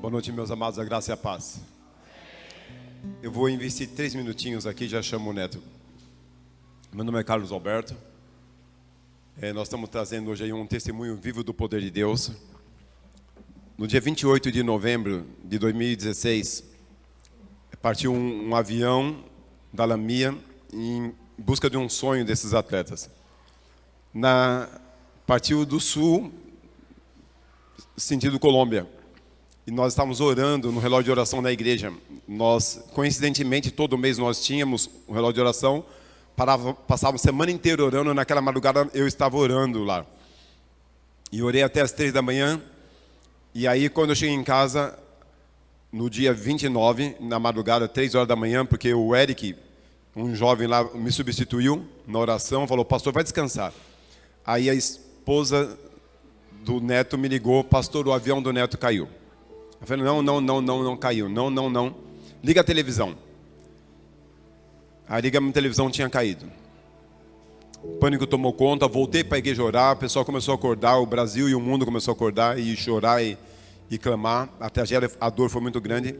Boa noite, meus amados, a graça e a paz. Eu vou investir 3 minutinhos aqui, já chamo o Neto. Meu nome é Carlos Alberto. Nós estamos trazendo hoje aí um testemunho vivo do poder de Deus. No dia 28 de novembro de 2016, partiu um avião da Lamia em busca de um sonho desses atletas. Partiu do sul, sentido Colômbia. E nós estávamos orando no relógio de oração da igreja. Nós, coincidentemente, todo mês nós tínhamos um relógio de oração. Passávamos a semana inteira orando. Naquela madrugada eu estava orando lá. E orei até as 3 da manhã. E aí, quando eu cheguei em casa, no dia 29, na madrugada, 3 horas da manhã, porque o Eric, um jovem lá, me substituiu na oração, falou: pastor, vai descansar. Aí a esposa do Neto me ligou: pastor, o avião do Neto caiu. Eu falei: não caiu, não. Liga a televisão. Aí liga a televisão, tinha caído. O pânico tomou conta, voltei para a igreja orar, o pessoal começou a acordar, o Brasil e o mundo começou a acordar e chorar e clamar. A tragédia, a dor foi muito grande.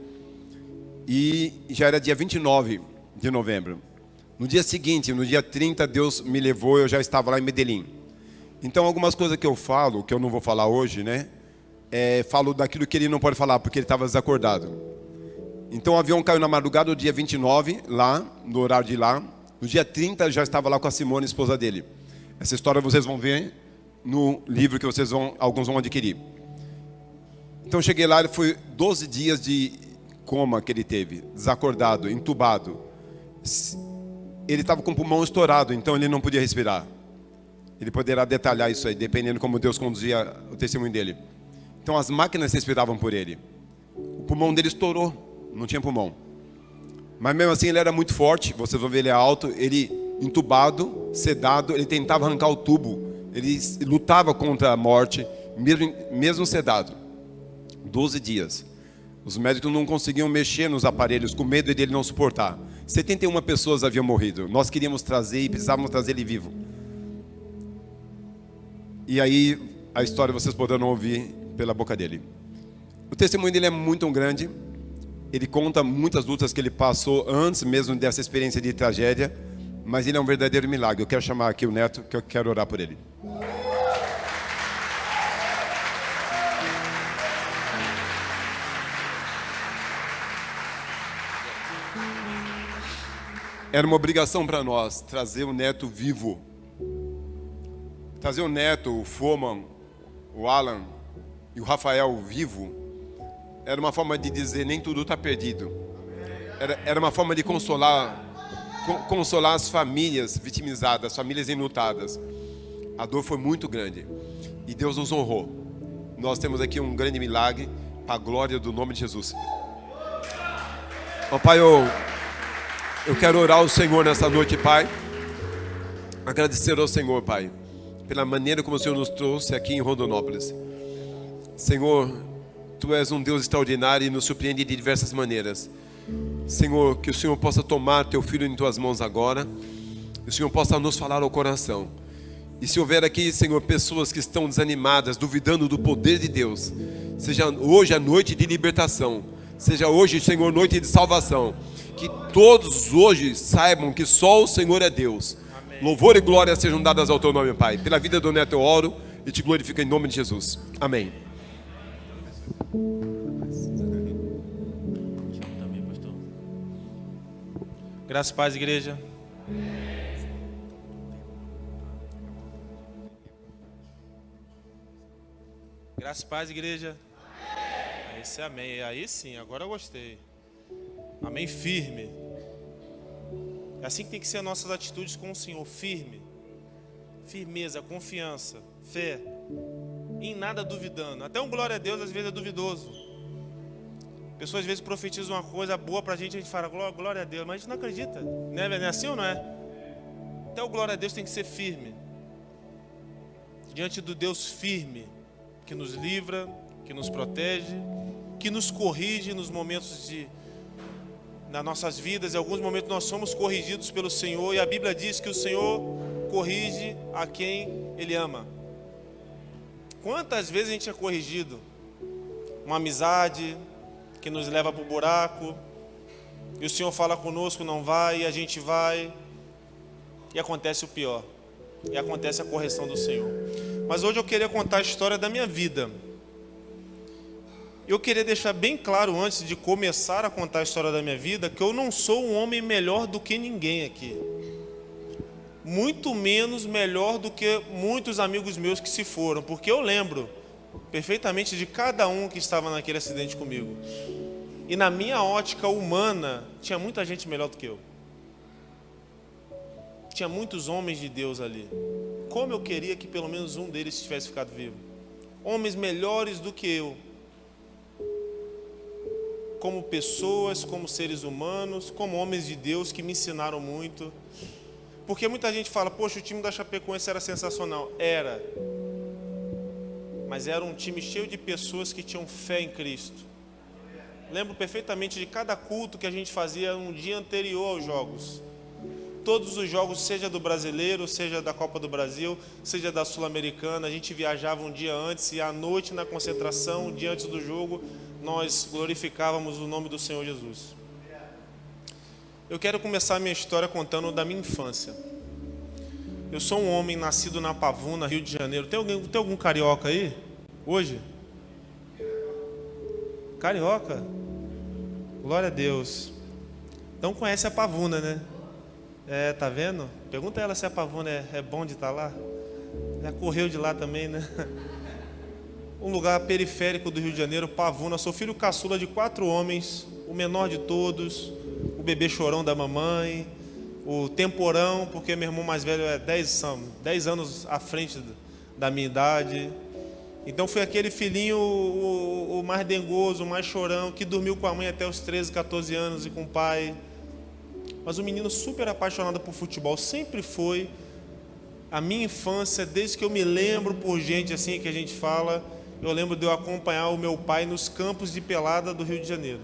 E já era dia 29 de novembro. No dia seguinte, no dia 30, Deus me levou, eu já estava lá em Medellín. Então, algumas coisas que eu falo, que eu não vou falar hoje, né? Falo daquilo que ele não pode falar, porque ele estava desacordado. Então o avião caiu na madrugada do dia 29, lá, no horário de lá. No dia 30 já estava lá com a Simone, esposa dele. Essa história vocês vão ver no livro que alguns vão adquirir. Então eu cheguei lá, ele foi 12 dias de coma que ele teve, desacordado, entubado. Ele estava com o pulmão estourado, então ele não podia respirar. Ele poderá detalhar isso aí, dependendo como Deus conduzia o testemunho dele. Então as máquinas respiravam por ele. O pulmão dele estourou, não tinha pulmão. Mas mesmo assim ele era muito forte, vocês vão ver, ele é alto, ele entubado, sedado, ele tentava arrancar o tubo, ele lutava contra a morte, mesmo sedado. 12 dias. Os médicos não conseguiam mexer nos aparelhos, com medo dele não suportar. 71 pessoas haviam morrido. Nós queríamos trazer e precisávamos trazer ele vivo. E aí a história vocês poderão ouvir pela boca dele. O testemunho dele é muito grande. Ele conta muitas lutas que ele passou antes mesmo dessa experiência de tragédia. Mas ele é um verdadeiro milagre. Eu quero chamar aqui o Neto, que eu quero orar por ele. Era uma obrigação para nós trazer o Neto vivo. Trazer o Neto, o Foman, o Alan e o Rafael vivo, era uma forma de dizer: nem tudo está perdido. Era uma forma de consolar as famílias vitimizadas, as famílias enlutadas. A dor foi muito grande e Deus nos honrou. Nós temos aqui um grande milagre para a glória do nome de Jesus. Ó Pai, eu quero orar ao Senhor nessa noite, Pai. Agradecer ao Senhor, Pai, pela maneira como o Senhor nos trouxe aqui em Rondonópolis. Senhor, Tu és um Deus extraordinário e nos surpreende de diversas maneiras. Senhor, que o Senhor possa tomar Teu Filho em Tuas mãos agora, e o Senhor possa nos falar ao coração. E se houver aqui, Senhor, pessoas que estão desanimadas, duvidando do poder de Deus, seja hoje a noite de libertação, seja hoje, Senhor, noite de salvação, que todos hoje saibam que só o Senhor é Deus. Amém. Louvor e glória sejam dadas ao Teu nome, Pai. Pela vida do Neto eu oro e Te glorifico em nome de Jesus. Amém. Também, pastor. Graças e paz, igreja. Graças e paz, igreja. Esse é amém. Aí sim, agora eu gostei. Amém, firme. É assim que tem que ser nossas atitudes com o Senhor, firme. Firmeza, confiança, fé. Em nada duvidando. Até um glória a Deus às vezes é duvidoso. Pessoas às vezes profetizam uma coisa boa pra gente, a gente fala glória a Deus, mas a gente não acredita. Não é assim ou não é? Até o glória a Deus tem que ser firme. Diante do Deus firme, que nos livra, que nos protege, que nos corrige nos momentos nas nossas vidas. Em alguns momentos nós somos corrigidos pelo Senhor, e a Bíblia diz que o Senhor corrige a quem Ele ama. Quantas vezes a gente é corrigido? Uma amizade, que nos leva para o buraco, e o Senhor fala conosco, não vai, e a gente vai, e acontece o pior, e acontece a correção do Senhor. Mas hoje eu queria contar a história da minha vida. Eu queria deixar bem claro, antes de começar a contar a história da minha vida, que eu não sou um homem melhor do que ninguém aqui. Muito menos melhor do que muitos amigos meus que se foram, porque eu lembro perfeitamente de cada um que estava naquele acidente comigo. E na minha ótica humana, tinha muita gente melhor do que eu. Tinha muitos homens de Deus ali. Como eu queria que pelo menos um deles tivesse ficado vivo. Homens melhores do que eu. Como pessoas, como seres humanos, como homens de Deus que me ensinaram muito. Porque muita gente fala, poxa, o time da Chapecoense era sensacional. Era. Mas era um time cheio de pessoas que tinham fé em Cristo. Lembro perfeitamente de cada culto que a gente fazia um dia anterior aos jogos. Todos os jogos, seja do Brasileiro, seja da Copa do Brasil, seja da Sul-Americana, a gente viajava um dia antes e à noite na concentração, um dia antes do jogo, nós glorificávamos o nome do Senhor Jesus. Eu quero começar a minha história contando da minha infância. Eu sou um homem nascido na Pavuna, Rio de Janeiro. Tem algum carioca aí? Hoje? Carioca? Glória a Deus. Então conhece a Pavuna, né? Tá vendo? Pergunta a ela se a Pavuna é bom de estar lá. Já correu de lá também, né? Um lugar periférico do Rio de Janeiro, Pavuna. Sou filho caçula de 4 homens, o menor de todos, o bebê chorão da mamãe, o temporão, porque meu irmão mais velho é 10 anos à frente da minha idade. Então fui aquele filhinho, o mais dengoso, o mais chorão, que dormiu com a mãe até os 13, 14 anos e com o pai. Mas um menino super apaixonado por futebol, sempre foi. A minha infância, desde que eu me lembro por gente assim que a gente fala, eu lembro de eu acompanhar o meu pai nos campos de pelada do Rio de Janeiro.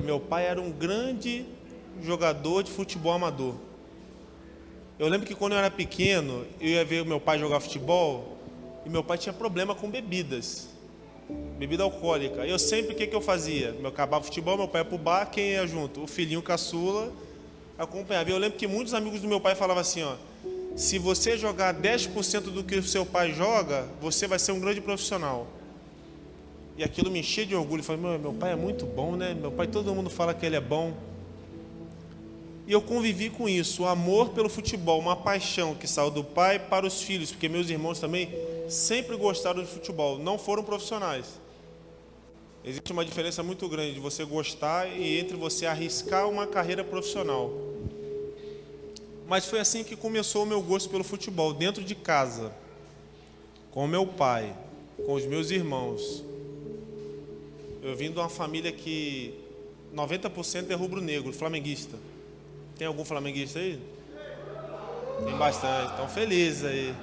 Meu pai era um grande jogador de futebol amador. Eu lembro que quando eu era pequeno, eu ia ver o meu pai jogar futebol e meu pai tinha problema com bebidas, bebida alcoólica. Eu sempre, o que eu fazia? Eu acabava o futebol, meu pai ia pro bar, quem ia junto? O filhinho caçula acompanhava. Eu lembro que muitos amigos do meu pai falavam assim, ó, se você jogar 10% do que o seu pai joga, você vai ser um grande profissional. E aquilo me enchia de orgulho. Eu falei, meu pai é muito bom, né? Meu pai, todo mundo fala que ele é bom. E eu convivi com isso, o amor pelo futebol, uma paixão que saiu do pai para os filhos, porque meus irmãos também sempre gostaram de futebol, não foram profissionais. Existe uma diferença muito grande de você gostar e entre você arriscar uma carreira profissional. Mas foi assim que começou o meu gosto pelo futebol, dentro de casa, com o meu pai, com os meus irmãos. Eu vim de uma família que 90% é rubro-negro, flamenguista. Tem algum flamenguista aí? Tem bastante, estão felizes aí.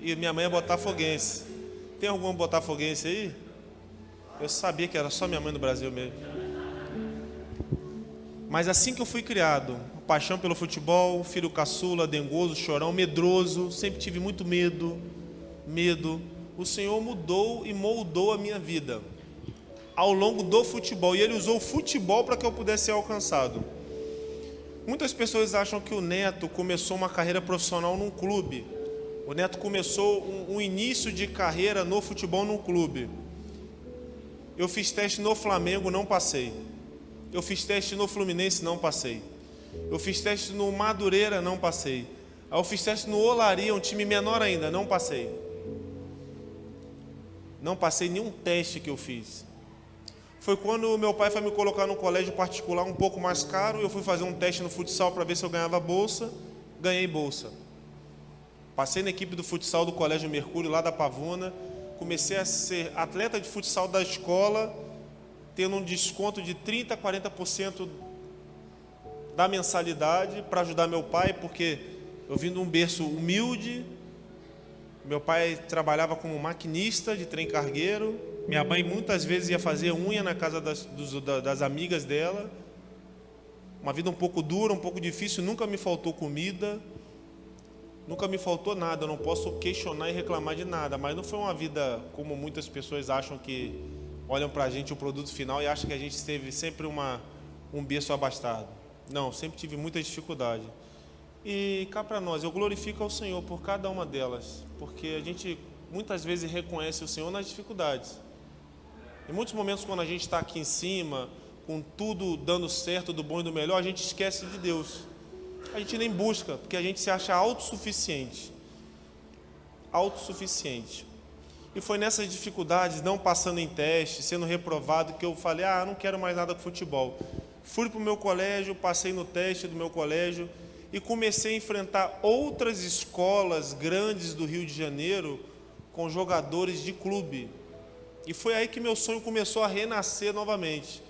E minha mãe é botafoguense. Tem algum botafoguense aí? Eu sabia que era só minha mãe no Brasil mesmo. Mas assim que eu fui criado, paixão pelo futebol, filho caçula, dengoso, chorão, medroso, sempre tive muito medo. O Senhor mudou e moldou a minha vida ao longo do futebol, e Ele usou o futebol para que eu pudesse ser alcançado. Muitas pessoas acham que o Neto começou uma carreira profissional num clube. O Neto começou um início de carreira no futebol num clube. Eu fiz teste no Flamengo, não passei. Eu fiz teste no Fluminense, não passei. Eu fiz teste no Madureira, não passei. Eu fiz teste no Olaria, um time menor ainda, não passei. Não passei nenhum teste que eu fiz. Foi quando meu pai foi me colocar num colégio particular um pouco mais caro. Eu fui fazer um teste no futsal para ver se eu ganhava bolsa. Ganhei bolsa. Passei na equipe do futsal do Colégio Mercúrio, lá da Pavuna. Comecei a ser atleta de futsal da escola, tendo um desconto de 30% a 40% da mensalidade para ajudar meu pai, porque eu vim de um berço humilde. Meu pai trabalhava como maquinista de trem cargueiro. Minha mãe muitas vezes ia fazer unha na casa das amigas dela. Uma vida um pouco dura, um pouco difícil. Nunca me faltou comida, nunca me faltou nada. Eu não posso questionar e reclamar de nada. Mas não foi uma vida como muitas pessoas acham que olham para a gente o produto final e acham que a gente teve sempre um berço abastado. Não, sempre tive muita dificuldade. E cá para nós, eu glorifico ao Senhor por cada uma delas, porque a gente muitas vezes reconhece o Senhor nas dificuldades. Em muitos momentos, quando a gente está aqui em cima, com tudo dando certo, do bom e do melhor, a gente esquece de Deus. A gente nem busca, porque a gente se acha autossuficiente. Autossuficiente. E foi nessas dificuldades, não passando em teste, sendo reprovado, que eu falei, não quero mais nada com futebol. Fui para o meu colégio, passei no teste do meu colégio e comecei a enfrentar outras escolas grandes do Rio de Janeiro com jogadores de clube. E foi aí que meu sonho começou a renascer novamente.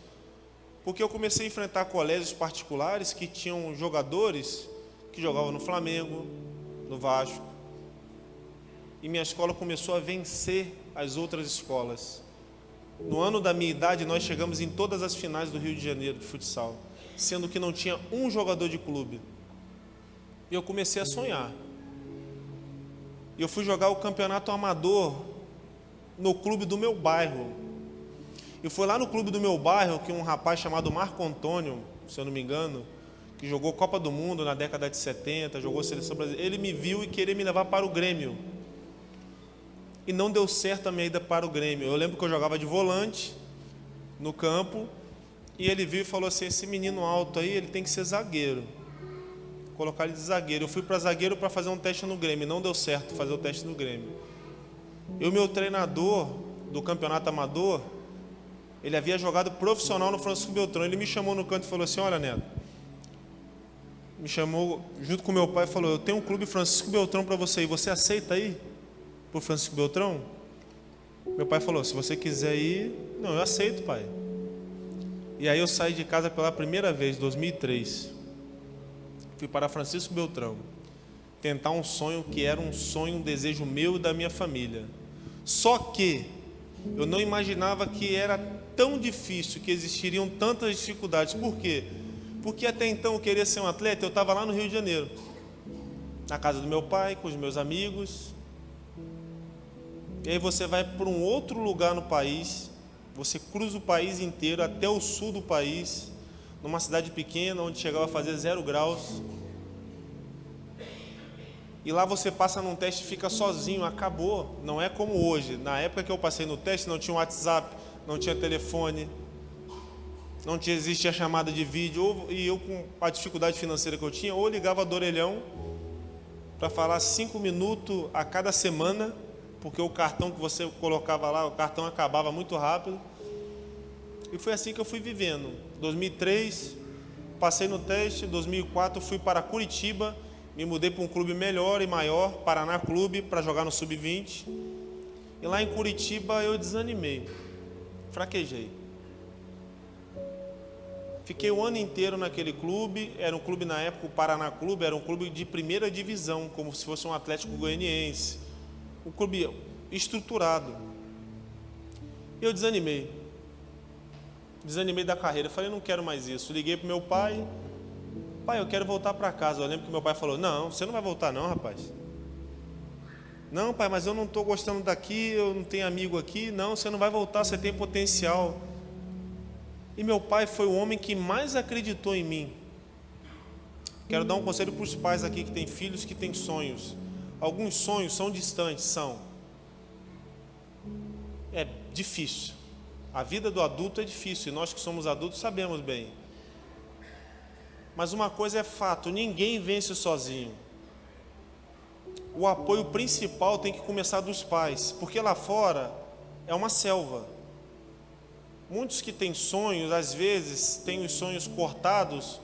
Porque eu comecei a enfrentar colégios particulares que tinham jogadores que jogavam no Flamengo, no Vasco. E minha escola começou a vencer as outras escolas. No ano da minha idade, nós chegamos em todas as finais do Rio de Janeiro de futsal, sendo que não tinha um jogador de clube. E eu comecei a sonhar. E eu fui jogar o campeonato amador no clube do meu bairro. E foi lá no clube do meu bairro que um rapaz chamado Marco Antônio, se eu não me engano, que jogou Copa do Mundo na década de 70, jogou Seleção Brasileira, ele me viu e queria me levar para o Grêmio. E não deu certo a minha ida para o Grêmio. Eu lembro que eu jogava de volante no campo, e ele viu e falou assim, esse menino alto aí, ele tem que ser zagueiro. Colocar ele de zagueiro. Eu fui para zagueiro para fazer um teste no Grêmio, não deu certo fazer o teste no Grêmio. E o meu treinador do campeonato amador, ele havia jogado profissional no Francisco Beltrão. Ele me chamou no canto e falou assim, olha, Neto, me chamou junto com meu pai e falou, eu tenho um clube Francisco Beltrão para você ir, você aceita ir para o Francisco Beltrão? Meu pai falou, se você quiser ir, não, eu aceito, pai. E aí eu saí de casa pela primeira vez, 2003. Fui para Francisco Beltrão, tentar um sonho que era um sonho, um desejo meu e da minha família. Só que eu não imaginava que era tão difícil, que existiriam tantas dificuldades. Por quê? Porque até então eu queria ser um atleta, eu estava lá no Rio de Janeiro, na casa do meu pai, com os meus amigos. E aí você vai para um outro lugar no país, você cruza o país inteiro até o sul do país, numa cidade pequena, onde chegava a fazer 0 graus. E lá você passa num teste e fica sozinho, acabou. Não é como hoje. Na época que eu passei no teste, não tinha WhatsApp, não tinha telefone, não existia chamada de vídeo. E eu, com a dificuldade financeira que eu tinha, ou ligava do orelhão para falar 5 minutos a cada semana, porque o cartão que você colocava lá, o cartão acabava muito rápido. E foi assim que eu fui vivendo. 2003, passei no teste. 2004, fui para Curitiba, me mudei para um clube melhor e maior, Paraná Clube, para jogar no Sub-20. E lá em Curitiba eu desanimei, fraquejei. Fiquei o ano inteiro naquele clube. Era um clube na época, o Paraná Clube, era um clube de primeira divisão, como se fosse um Atlético Goianiense. Um clube estruturado. Eu desanimei da carreira. Falei, não quero mais isso. Liguei para o meu pai. Pai, eu quero voltar para casa. Eu lembro que meu pai falou, não, você não vai voltar não, rapaz. Não, pai, mas eu não estou gostando daqui, eu não tenho amigo aqui. Não, você não vai voltar, você tem potencial. E meu pai foi o homem que mais acreditou em mim. Quero dar um conselho para os pais aqui que têm filhos, que têm sonhos. Alguns sonhos são distantes, são. É difícil. A vida do adulto é difícil, e nós que somos adultos sabemos bem. Mas uma coisa é fato, ninguém vence sozinho. O apoio principal tem que começar dos pais, porque lá fora é uma selva. Muitos que têm sonhos, às vezes, têm os sonhos cortados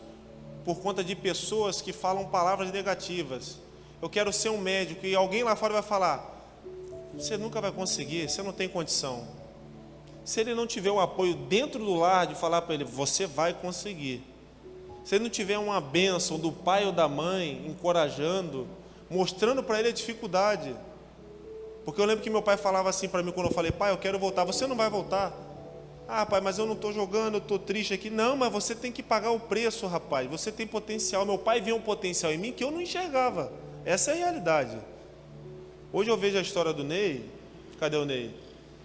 por conta de pessoas que falam palavras negativas. Eu quero ser um médico, e alguém lá fora vai falar, você nunca vai conseguir, você não tem condição. Se ele não tiver um apoio dentro do lar de falar para ele, você vai conseguir. Se ele não tiver uma bênção do pai ou da mãe, encorajando, mostrando para ele a dificuldade. Porque eu lembro que meu pai falava assim para mim quando eu falei, pai, eu quero voltar. Você não vai voltar? Ah, pai, mas eu não estou jogando, eu estou triste aqui. Não, mas você tem que pagar o preço, rapaz. Você tem potencial. Meu pai via um potencial em mim que eu não enxergava. Essa é a realidade. Hoje eu vejo a história do Ney. Cadê o Ney?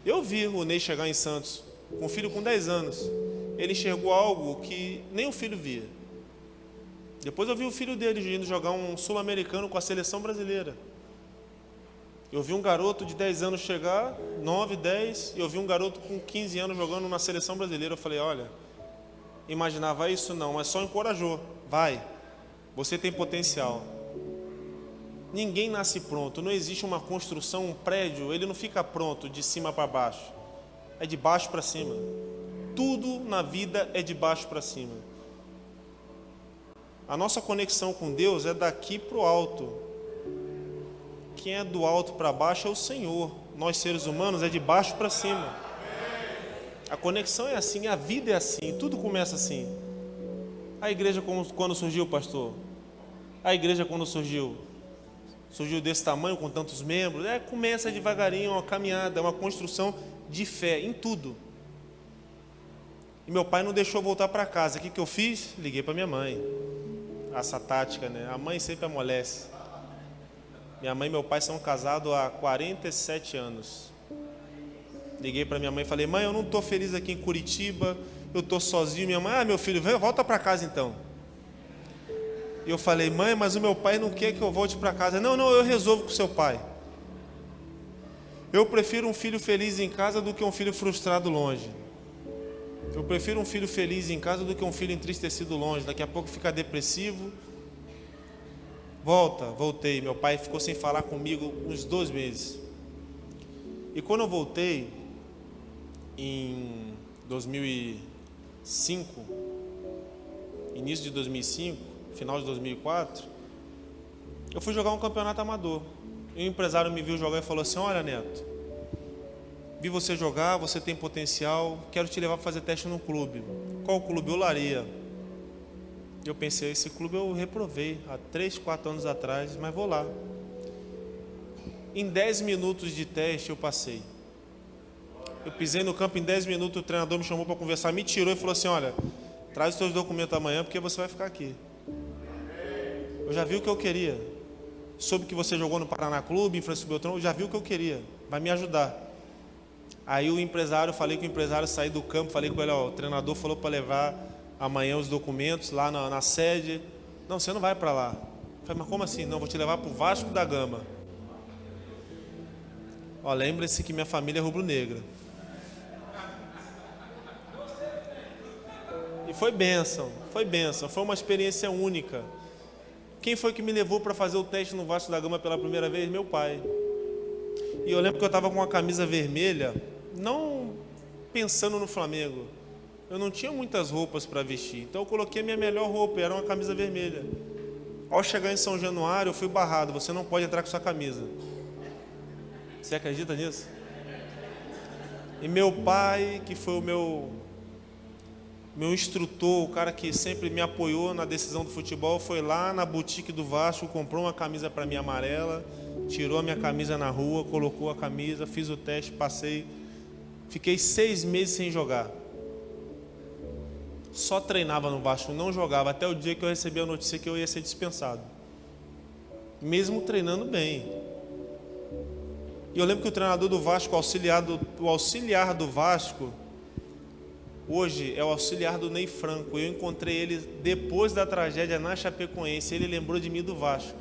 Eu vi o Ney chegar em Santos com um filho com 10 anos. Ele enxergou algo que nem o filho via. Depois eu vi o filho dele indo jogar um sul-americano com a seleção brasileira. Eu vi um garoto de 10 anos chegar, 9, 10, e eu vi um garoto com 15 anos jogando na seleção brasileira. Eu falei, olha, imaginava isso não, mas só encorajou. Vai, você tem potencial. Ninguém nasce pronto, não existe uma construção, um prédio, ele não fica pronto de cima para baixo. É de baixo para cima. Tudo na vida é de baixo para cima. A nossa conexão com Deus é daqui para o alto. Quem é do alto para baixo é o Senhor. Nós, seres humanos, é de baixo para cima. A conexão é assim, a vida é assim, tudo começa assim. A igreja quando surgiu, pastor? A igreja quando surgiu? Surgiu desse tamanho, com tantos membros? Começa devagarinho, uma caminhada, uma construção de fé em tudo. E meu pai não deixou voltar para casa. O que eu fiz? Liguei para minha mãe. Essa tática, né? A mãe sempre amolece. Minha mãe e meu pai são casados há 47 anos. Liguei para minha mãe e falei, mãe, eu não estou feliz aqui em Curitiba, eu estou sozinho. Minha mãe, meu filho, volta para casa então. E eu falei, mãe, mas o meu pai não quer que eu volte para casa. Não, eu resolvo com o seu pai. Eu prefiro um filho feliz em casa do que um filho frustrado longe. Eu prefiro um filho feliz em casa do que um filho entristecido longe. Daqui a pouco fica depressivo. Voltei. Meu pai ficou sem falar comigo uns 2 meses. E quando eu voltei, em 2005, início de 2005, final de 2004, eu fui jogar um campeonato amador. E o empresário me viu jogar e falou assim, olha, Neto, vi você jogar, você tem potencial, quero te levar para fazer teste no clube. Qual clube? Olaria. Eu pensei, esse clube eu reprovei há 3, 4 anos atrás, mas vou lá. Em 10 minutos de teste eu passei. Eu pisei no campo, em 10 minutos o treinador me chamou para conversar, me tirou e falou assim, olha, traz os seus documentos amanhã porque você vai ficar aqui. Eu já vi o que eu queria. Soube que você jogou no Paraná Clube, em Francisco Beltrão, eu já vi o que eu queria. Vai me ajudar. Aí o empresário, falei com o empresário, saí do campo, falei com ele, o treinador falou para levar amanhã os documentos lá na sede. Não, você não vai para lá. Eu falei, mas como assim? Não, vou te levar para o Vasco da Gama. Lembre-se que minha família é rubro-negra. E foi bênção, foi uma experiência única. Quem foi que me levou para fazer o teste no Vasco da Gama pela primeira vez? Meu pai. E eu lembro que eu estava com uma camisa vermelha, não pensando no Flamengo. Eu não tinha muitas roupas para vestir, então eu coloquei a minha melhor roupa, era uma camisa vermelha. Ao chegar em São Januário, eu fui barrado, você não pode entrar com sua camisa. Você acredita nisso? E meu pai, que foi o meu instrutor, o cara que sempre me apoiou na decisão do futebol, foi lá na boutique do Vasco, comprou uma camisa para mim amarela, tirou a minha camisa na rua, colocou a camisa, fiz o teste, passei. Fiquei 6 meses sem jogar. Só treinava no Vasco, não jogava, até o dia que eu recebi a notícia que eu ia ser dispensado. Mesmo treinando bem. E eu lembro que o treinador do Vasco, o auxiliar do Vasco, hoje é o auxiliar do Ney Franco. Eu encontrei ele depois da tragédia na Chapecoense. Ele lembrou de mim do Vasco.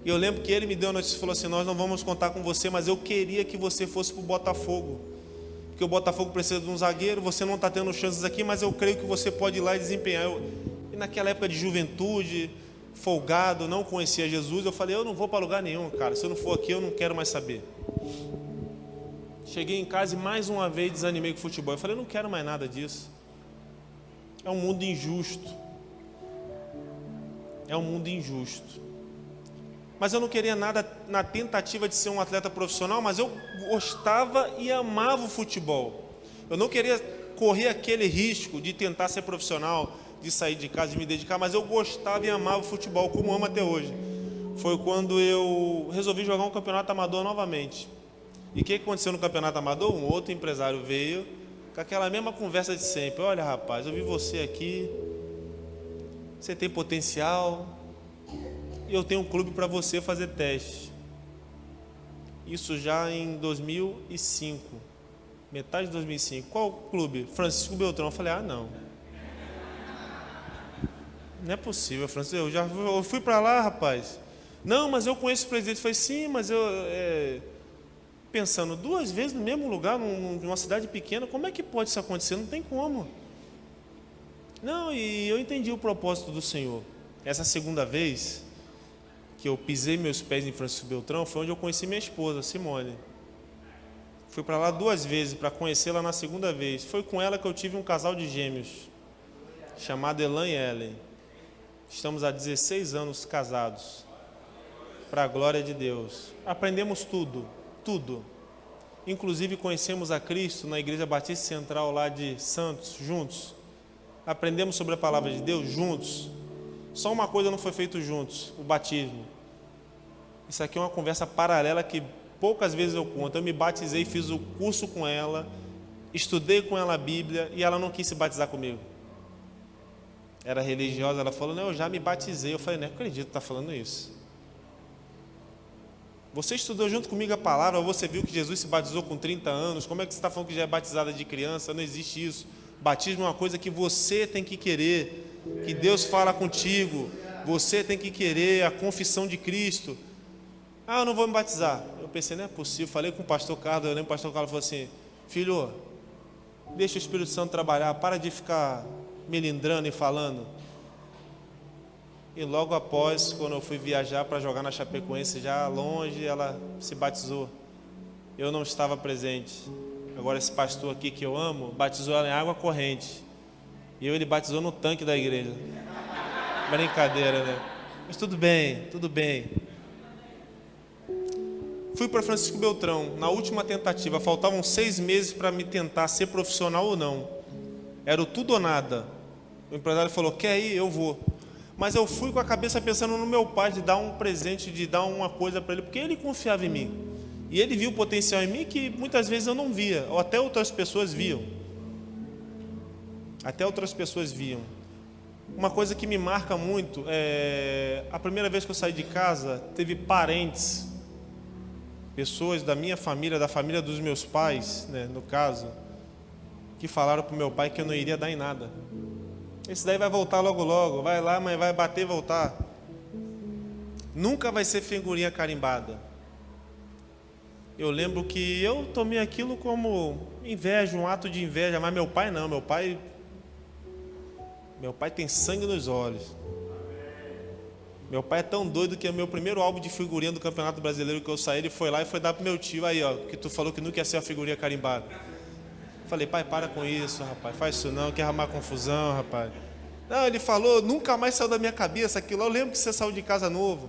E eu lembro que ele me deu a notícia e falou assim, nós não vamos contar com você, mas eu queria que você fosse para o Botafogo. Porque o Botafogo precisa de um zagueiro, você não está tendo chances aqui, mas eu creio que você pode ir lá e desempenhar. E naquela época de juventude, folgado, não conhecia Jesus, eu falei, eu não vou para lugar nenhum, cara. Se eu não for aqui, eu não quero mais saber. Cheguei em casa e mais uma vez desanimei com o futebol. Eu falei, eu não quero mais nada disso. É um mundo injusto. É um mundo injusto. Mas eu não queria nada na tentativa de ser um atleta profissional, mas eu gostava e amava o futebol. Eu não queria correr aquele risco de tentar ser profissional, de sair de casa, de me dedicar, mas eu gostava e amava o futebol, como amo até hoje. Foi quando eu resolvi jogar um campeonato amador novamente. E o que aconteceu no campeonato amador? Um outro empresário veio com aquela mesma conversa de sempre. Olha, rapaz, eu vi você aqui, você tem potencial, e eu tenho um clube para você fazer teste. Isso já em 2005. Metade de 2005. Qual clube? Francisco Beltrão. Eu falei, não. Não é possível, Francisco. Eu fui para lá, rapaz. Não, mas eu conheço o presidente. Eu falei, sim, mas eu... Pensando, 2 vezes no mesmo lugar, numa cidade pequena, como é que pode isso acontecer? Não tem como. Não, e eu entendi o propósito do Senhor. Essa segunda vez que eu pisei meus pés em Francisco Beltrão foi onde eu conheci minha esposa, Simone. Fui para lá 2 vezes, para conhecê-la na segunda vez. Foi com ela que eu tive um casal de gêmeos, chamado Elan e Ellen. Estamos há 16 anos casados, para a glória de Deus. Aprendemos tudo. Inclusive conhecemos a Cristo na Igreja Batista Central lá de Santos, juntos. Aprendemos sobre a palavra de Deus juntos. Só uma coisa não foi feito juntos, o batismo. Isso aqui é uma conversa paralela que poucas vezes eu conto. Eu me batizei, fiz o curso com ela, estudei com ela a Bíblia e ela não quis se batizar comigo. Era religiosa, ela falou, não, eu já me batizei. Eu falei, não acredito que está falando isso. Você estudou junto comigo a palavra, você viu que Jesus se batizou com 30 anos, como é que você está falando que já é batizada de criança? Não existe isso. Batismo é uma coisa que você tem que querer, que Deus fala contigo, você tem que querer a confissão de Cristo. Eu não vou me batizar. Eu pensei, não é possível. Falei com o pastor Carlos, eu lembro que o pastor Carlos falou assim, filho, deixa o Espírito Santo trabalhar, para de ficar melindrando e falando. E logo após, quando eu fui viajar para jogar na Chapecoense, já longe, ela se batizou. Eu não estava presente. Agora esse pastor aqui que eu amo, batizou ela em água corrente. E ele batizou no tanque da igreja. Brincadeira, né? Mas tudo bem. Fui para Francisco Beltrão, na última tentativa. Faltavam 6 meses para me tentar ser profissional ou não. Era o tudo ou nada. O empresário falou, quer ir? Eu vou. Mas eu fui com a cabeça pensando no meu pai, de dar um presente, de dar uma coisa para ele, porque ele confiava em mim. E ele viu o potencial em mim que muitas vezes eu não via, ou até outras pessoas viam. Uma coisa que me marca muito é a primeira vez que eu saí de casa, teve parentes, pessoas da minha família, da família dos meus pais, né, no caso, que falaram para o meu pai que eu não iria dar em nada. Esse daí vai voltar logo, vai lá, mas vai bater e voltar. Nunca vai ser figurinha carimbada. Eu lembro que eu tomei aquilo como inveja, um ato de inveja, mas meu pai não, meu pai tem sangue nos olhos. Meu pai é tão doido que o meu primeiro álbum de figurinha do Campeonato Brasileiro que eu saí, ele foi lá e foi dar pro meu tio, aí ó, que tu falou que nunca ia ser a figurinha carimbada. Falei, pai, para com isso, rapaz, faz isso não, quer arrumar confusão, rapaz. Não, ele falou, nunca mais saiu da minha cabeça aquilo. Eu lembro que você saiu de casa novo.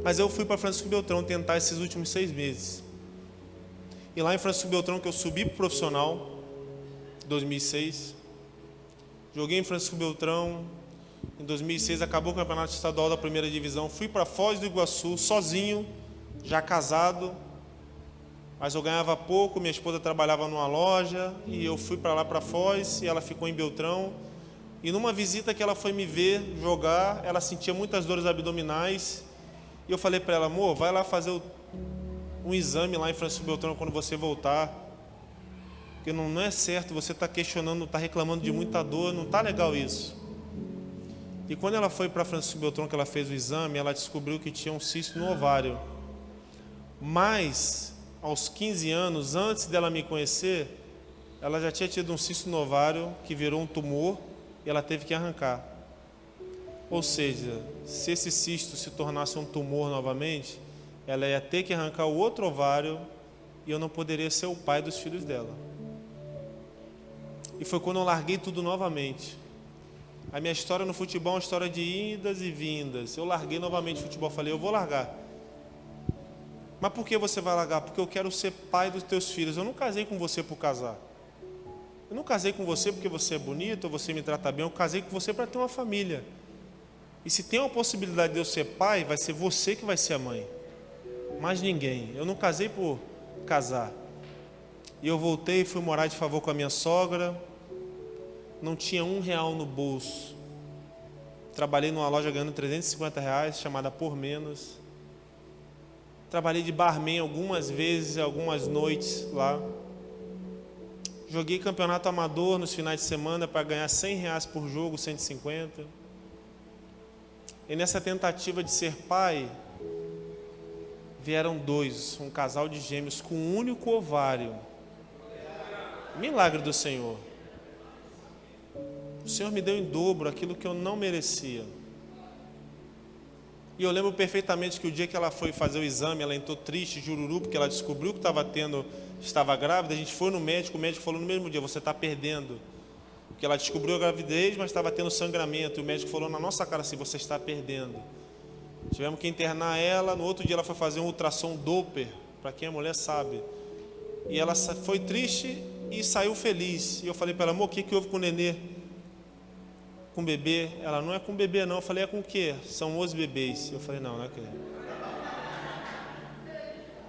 Mas eu fui para Francisco Beltrão tentar esses últimos 6 meses. E lá em Francisco Beltrão que eu subi pro profissional, 2006. Joguei em Francisco Beltrão. Em 2006 acabou o campeonato estadual da primeira divisão. Fui para Foz do Iguaçu, sozinho, já casado. Mas eu ganhava pouco, minha esposa trabalhava numa loja. E eu fui para lá para Foz e ela ficou em Beltrão. E numa visita que ela foi me ver jogar, ela sentia muitas dores abdominais. E eu falei para ela, amor, vai lá fazer um exame lá em Francisco Beltrão quando você voltar. Porque não é certo, você está questionando, está reclamando de muita dor, não está legal isso. E quando ela foi para Francisco Beltrão, que ela fez o exame, ela descobriu que tinha um cisto no ovário. Mas, aos 15 anos, antes dela me conhecer, ela já tinha tido um cisto no ovário que virou um tumor e ela teve que arrancar. Ou seja, se esse cisto se tornasse um tumor novamente, ela ia ter que arrancar o outro ovário e eu não poderia ser o pai dos filhos dela. E foi quando eu larguei tudo novamente. A minha história no futebol é uma história de idas e vindas. Eu larguei novamente o futebol, falei, eu vou largar. Mas por que você vai largar? Porque eu quero ser pai dos teus filhos. Eu não casei com você por casar. Eu não casei com você porque você é bonito, ou você me trata bem. Eu casei com você para ter uma família. E se tem uma possibilidade de eu ser pai, vai ser você que vai ser a mãe. Mais ninguém. Eu não casei por casar. E eu voltei e fui morar de favor com a minha sogra. Não tinha R$1 no bolso. Trabalhei numa loja ganhando R$350, chamada Por Menos. Trabalhei de barman algumas vezes, algumas noites lá. Joguei campeonato amador nos finais de semana para ganhar R$100 por jogo, 150. E nessa tentativa de ser pai, vieram dois, um casal de gêmeos com um único ovário. Milagre do Senhor. O Senhor me deu em dobro aquilo que eu não merecia. E eu lembro perfeitamente que o dia que ela foi fazer o exame, ela entrou triste, jururu, porque ela descobriu que estava grávida. A gente foi no médico, o médico falou no mesmo dia: você está perdendo. Porque ela descobriu a gravidez, mas estava tendo sangramento. E o médico falou na nossa cara assim: você está perdendo. Tivemos que internar ela. No outro dia ela foi fazer um ultrassom Doppler, para quem é mulher sabe. E ela foi triste e saiu feliz. E eu falei para ela: amor, o que houve com o nenê? Com o bebê? Ela: não é com o bebê não. Eu falei: é com o quê? São os bebês. Eu falei: não é aquele.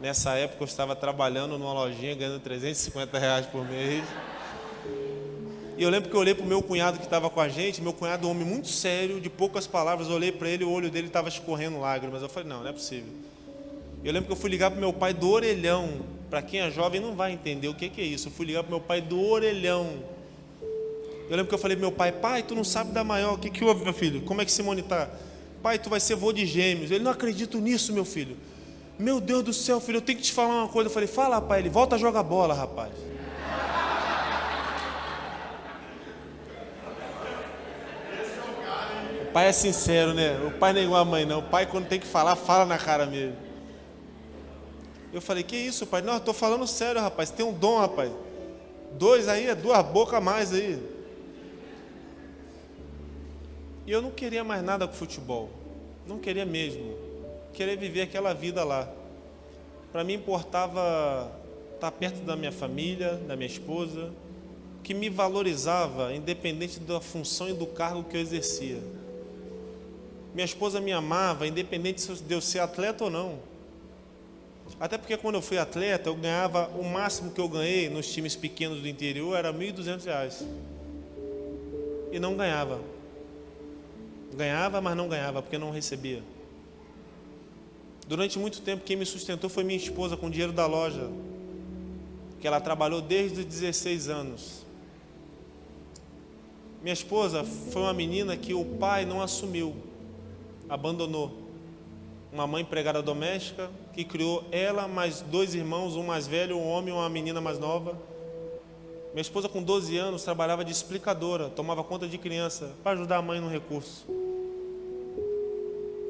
Nessa época eu estava trabalhando numa lojinha, ganhando R$350 por mês. E eu lembro que eu olhei para o meu cunhado que estava com a gente. Meu cunhado, um homem muito sério, de poucas palavras. Eu olhei para ele, o olho dele estava escorrendo lágrimas. Eu falei: não é possível. Eu lembro que eu fui ligar para o meu pai do orelhão. Para quem é jovem não vai entender o que é isso. Eu fui ligar para o meu pai do orelhão. Eu lembro que eu falei para meu pai: pai, tu não sabe da maior. O que houve, meu filho? Como é que Simone está? Pai, tu vai ser vô de gêmeos. Ele: não acredito nisso, meu filho. Meu Deus do céu, filho, eu tenho que te falar uma coisa. Eu falei: fala, pai. Ele: volta a jogar bola, rapaz. O pai é sincero, né? O pai não é igual a mãe, não. O pai, quando tem que falar, fala na cara mesmo. Eu falei: que isso, pai? Não, eu estou falando sério, rapaz. Você tem um dom, rapaz. 2 aí, é 2 bocas a mais aí. E eu não queria mais nada com futebol. Não queria mesmo. Queria viver aquela vida lá. Para mim importava estar perto da minha família, da minha esposa, que me valorizava, independente da função e do cargo que eu exercia. Minha esposa me amava, independente de eu ser atleta ou não. Até porque quando eu fui atleta, eu ganhava, o máximo que eu ganhei nos times pequenos do interior era R$1.200. E não ganhava. Ganhava, mas não ganhava, porque não recebia. Durante muito tempo, quem me sustentou foi minha esposa, com o dinheiro da loja, que ela trabalhou desde os 16 anos. Minha esposa foi uma menina que o pai não assumiu, abandonou. Uma mãe empregada doméstica, que criou ela, mais 2 irmãos, um mais velho, um homem e uma menina mais nova. Minha esposa, com 12 anos, trabalhava de explicadora, tomava conta de criança, para ajudar a mãe no recurso.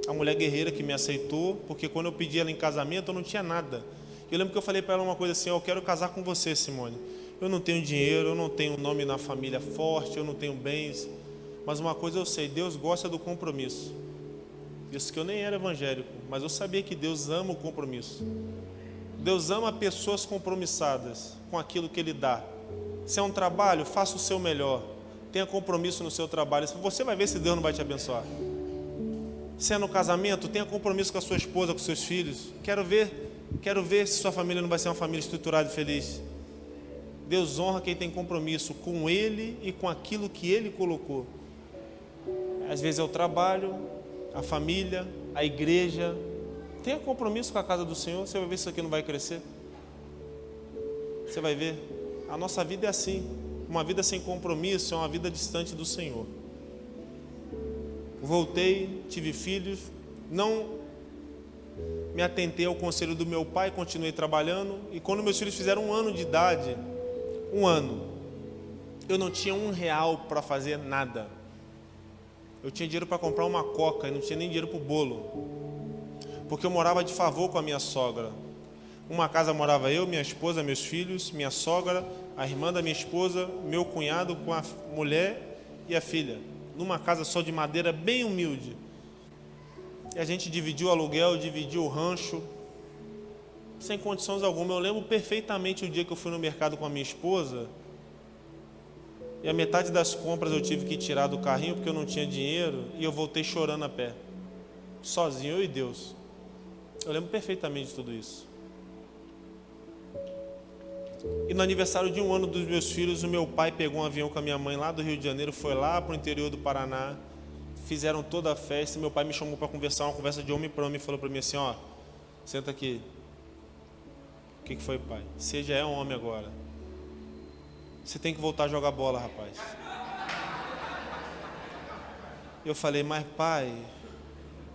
A mulher guerreira que me aceitou, porque quando eu pedi ela em casamento, eu não tinha nada. Eu lembro que eu falei para ela uma coisa assim: eu quero casar com você, Simone. Eu não tenho dinheiro, eu não tenho nome na família forte, eu não tenho bens. Mas uma coisa eu sei: Deus gosta do compromisso. Isso que eu nem era evangélico, mas eu sabia que Deus ama o compromisso. Deus ama pessoas compromissadas com aquilo que Ele dá. Se é um trabalho, faça o seu melhor. Tenha compromisso no seu trabalho. Você vai ver se Deus não vai te abençoar. Se é no casamento, tenha compromisso com a sua esposa, com seus filhos. Quero ver se sua família não vai ser uma família estruturada e feliz. Deus honra quem tem compromisso com Ele e com aquilo que Ele colocou. Às vezes é o trabalho, a família, a igreja. Tenha compromisso com a casa do Senhor. Você vai ver se isso aqui não vai crescer. Você vai ver. A nossa vida é assim. Uma vida sem compromisso é uma vida distante do Senhor. Voltei, tive filhos, não me atentei ao conselho do meu pai, continuei trabalhando. E quando meus filhos fizeram 1 ano de idade, 1 ano, eu não tinha R$1 para fazer nada. Eu tinha dinheiro para comprar uma coca e não tinha nem dinheiro para o bolo, porque eu morava de favor com a minha sogra. Uma casa morava eu, minha esposa, meus filhos, minha sogra, a irmã da minha esposa, meu cunhado com a mulher e a filha, numa casa só de madeira, bem humilde. E a gente dividiu o aluguel, dividiu o rancho, sem condições alguma. Eu lembro perfeitamente o dia que eu fui no mercado com a minha esposa, e a metade das compras eu tive que tirar do carrinho porque eu não tinha dinheiro, e eu voltei chorando a pé, sozinho, eu e Deus. Eu lembro perfeitamente de tudo isso. E no aniversário de 1 ano dos meus filhos, o meu pai pegou um avião com a minha mãe lá do Rio de Janeiro, foi lá para o interior do Paraná, fizeram toda a festa, e meu pai me chamou para conversar, uma conversa de homem para homem, e falou para mim assim: ó, senta aqui. O que foi, pai? Você já é um homem agora. você tem que voltar a jogar bola, rapaz. Eu falei, mas pai,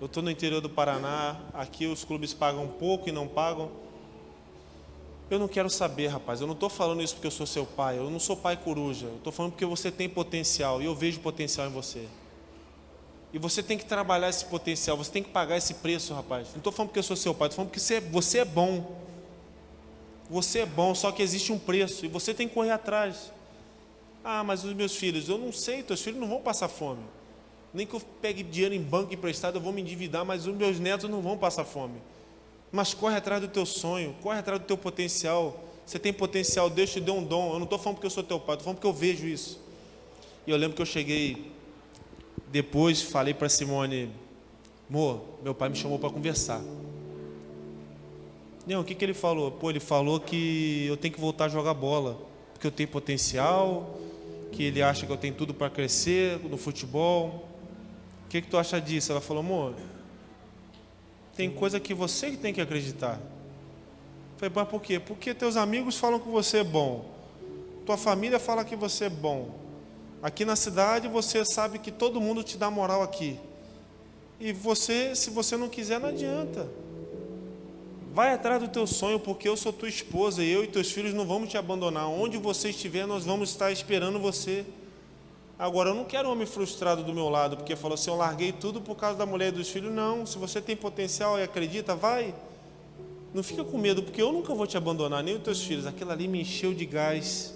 eu estou no interior do Paraná, aqui os clubes pagam pouco e não pagam. Eu não quero saber, rapaz, eu não estou falando isso porque eu sou seu pai, eu não sou pai coruja, eu estou falando porque você tem potencial e eu vejo potencial em você. E você tem que trabalhar esse potencial, você tem que pagar esse preço, rapaz. Não estou falando porque eu sou seu pai, estou falando porque você é bom. Você é bom, só que existe um preço e você tem que correr atrás. Ah, mas os meus filhos, eu não sei, teus filhos não vão passar fome. Nem que eu pegue dinheiro em banco emprestado, eu vou me endividar, mas os meus netos não vão passar fome. Mas corre atrás do teu sonho, corre atrás do teu potencial. Você tem potencial, Deus te deu um dom. Eu não estou falando porque eu sou teu pai, estou falando porque eu vejo isso. E eu lembro que eu cheguei, depois falei para Simone, amor, meu pai me chamou para conversar. Não, o que ele falou? Pô, ele falou que eu tenho que voltar a jogar bola, porque eu tenho potencial, que ele acha que eu tenho tudo para crescer no futebol. O que tu acha disso? Ela falou, amor, tem coisa que você que tem que acreditar. Eu falei, mas por quê? Porque teus amigos falam que você é bom, tua família fala que você é bom. Aqui na cidade você sabe que todo mundo te dá moral aqui. E você, se você não quiser, não adianta. Vai atrás do teu sonho, porque eu sou tua esposa e eu e teus filhos não vamos te abandonar. Onde você estiver, nós vamos estar esperando você. Agora, eu não quero um homem frustrado do meu lado, porque falou assim, eu larguei tudo por causa da mulher e dos filhos. Não, se você tem potencial e acredita, vai. Não fica com medo, porque eu nunca vou te abandonar, nem os teus filhos. Aquilo ali me encheu de gás.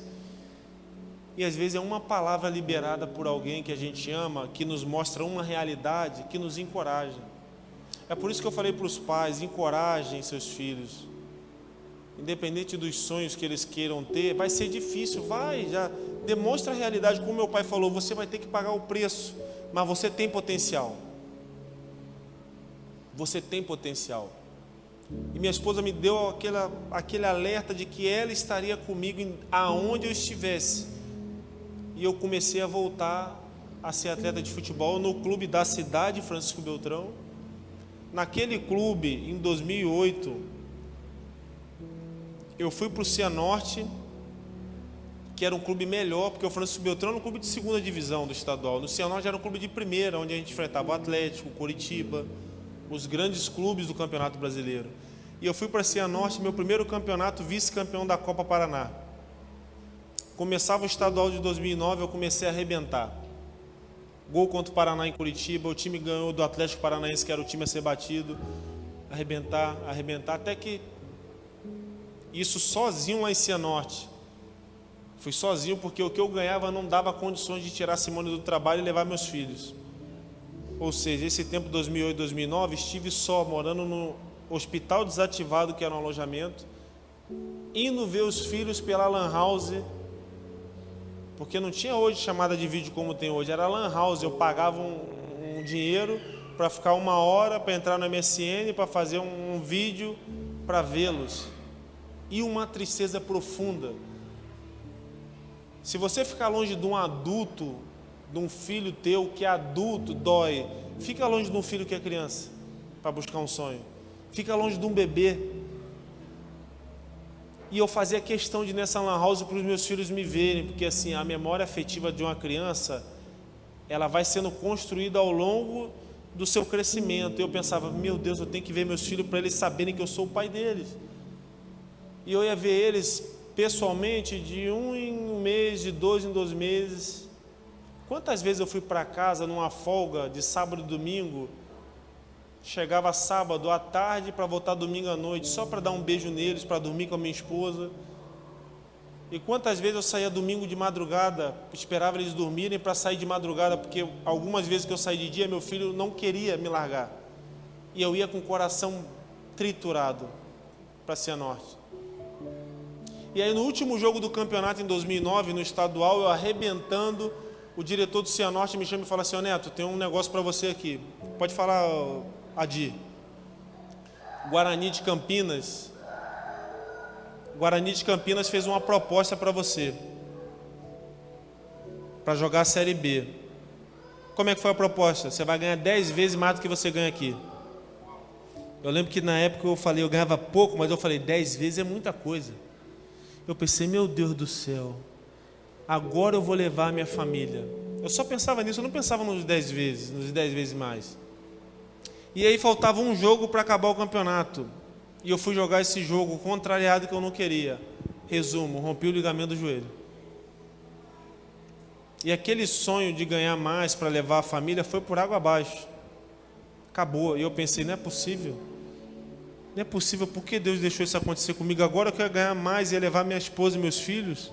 E às vezes é uma palavra liberada por alguém que a gente ama, que nos mostra uma realidade, que nos encoraja. É por isso que eu falei para os pais, encorajem seus filhos. Independente dos sonhos que eles queiram ter, vai ser difícil, vai, já demonstra a realidade, como meu pai falou, você vai ter que pagar o preço, mas você tem potencial. Você tem potencial. E minha esposa me deu aquele alerta de que ela estaria comigo aonde eu estivesse. E eu comecei a voltar a ser atleta de futebol no clube da cidade, Francisco Beltrão. Naquele clube, em 2008, eu fui para o Cianorte, que era um clube melhor, porque o Francisco Beltrão era um clube de segunda divisão do estadual. No Cianorte era um clube de primeira, onde a gente enfrentava o Atlético, o Coritiba, os grandes clubes do Campeonato Brasileiro. E eu fui para Cianorte, meu primeiro campeonato, vice-campeão da Copa Paraná. Começava o estadual de 2009, eu comecei a arrebentar. Gol contra o Paraná em Curitiba, o time ganhou do Atlético Paranaense, que era o time a ser batido. Arrebentar, até que isso sozinho lá em Cianorte. Fui sozinho porque o que eu ganhava não dava condições de tirar a Simone do trabalho e levar meus filhos. Ou seja, esse tempo 2008, 2009, estive só, morando no hospital desativado, que era um alojamento, indo ver os filhos pela Lan House, porque não tinha hoje chamada de vídeo como tem hoje, era Lan House. Eu pagava um dinheiro para ficar 1 hora, para entrar no MSN, para fazer um vídeo, para vê-los. E uma tristeza profunda. Se você ficar longe de um adulto, de um filho teu que é adulto, dói. Fica longe de um filho que é criança, para buscar um sonho. Fica longe de um bebê. E eu fazia questão de ir nessa Lan House para os meus filhos me verem, porque assim, a memória afetiva de uma criança, ela vai sendo construída ao longo do seu crescimento. E eu pensava, meu Deus, eu tenho que ver meus filhos para eles saberem que eu sou o pai deles. E eu ia ver eles pessoalmente de 1 em 1 mês, de 2 em 2 meses. Quantas vezes eu fui para casa numa folga de sábado e domingo, chegava sábado à tarde para voltar domingo à noite, só para dar um beijo neles, para dormir com a minha esposa. E quantas vezes eu saía domingo de madrugada, esperava eles dormirem para sair de madrugada, porque algumas vezes que eu saí de dia, meu filho não queria me largar. E eu ia com o coração triturado para Cianorte. E aí no último jogo do campeonato em 2009, no estadual, eu arrebentando, o diretor do Cianorte me chama e fala assim, Neto, tem um negócio para você aqui. Pode falar, Adi. Guarani de Campinas fez uma proposta para você, para jogar a Série B. Como é que foi a proposta? Você vai ganhar 10 vezes mais do que você ganha aqui. Eu lembro que na época eu falei, eu ganhava pouco, mas eu falei, 10 vezes é muita coisa. Eu pensei, meu Deus do céu, agora eu vou levar a minha família. Eu só pensava nisso, eu não pensava nos 10 vezes mais. E aí faltava um jogo para acabar o campeonato. E eu fui jogar esse jogo contrariado que eu não queria. Resumo, rompi o ligamento do joelho. E aquele sonho de ganhar mais para levar a família foi por água abaixo. Acabou. E eu pensei, não é possível. Não é possível, por que Deus deixou isso acontecer comigo? Agora eu quero ganhar mais e levar minha esposa e meus filhos.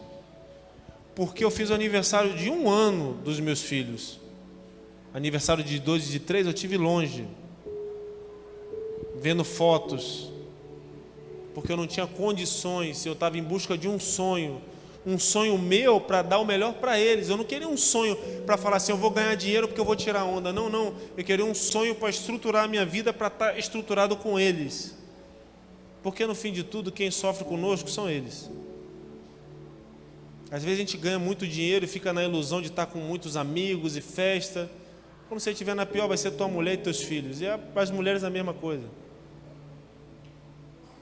Porque eu fiz o aniversário de 1 ano dos meus filhos. Aniversário de 2 e de 3 eu tive longe, vendo fotos, porque eu não tinha condições. Eu estava em busca de um sonho meu para dar o melhor para eles. Eu não queria um sonho para falar assim, eu vou ganhar dinheiro porque eu vou tirar onda. Não, eu queria um sonho para estruturar a minha vida, para estar estruturado com eles, porque no fim de tudo quem sofre conosco são eles. Às vezes a gente ganha muito dinheiro e fica na ilusão de estar com muitos amigos e festa. Quando você estiver na pior, vai ser tua mulher e teus filhos. E as mulheres a mesma coisa.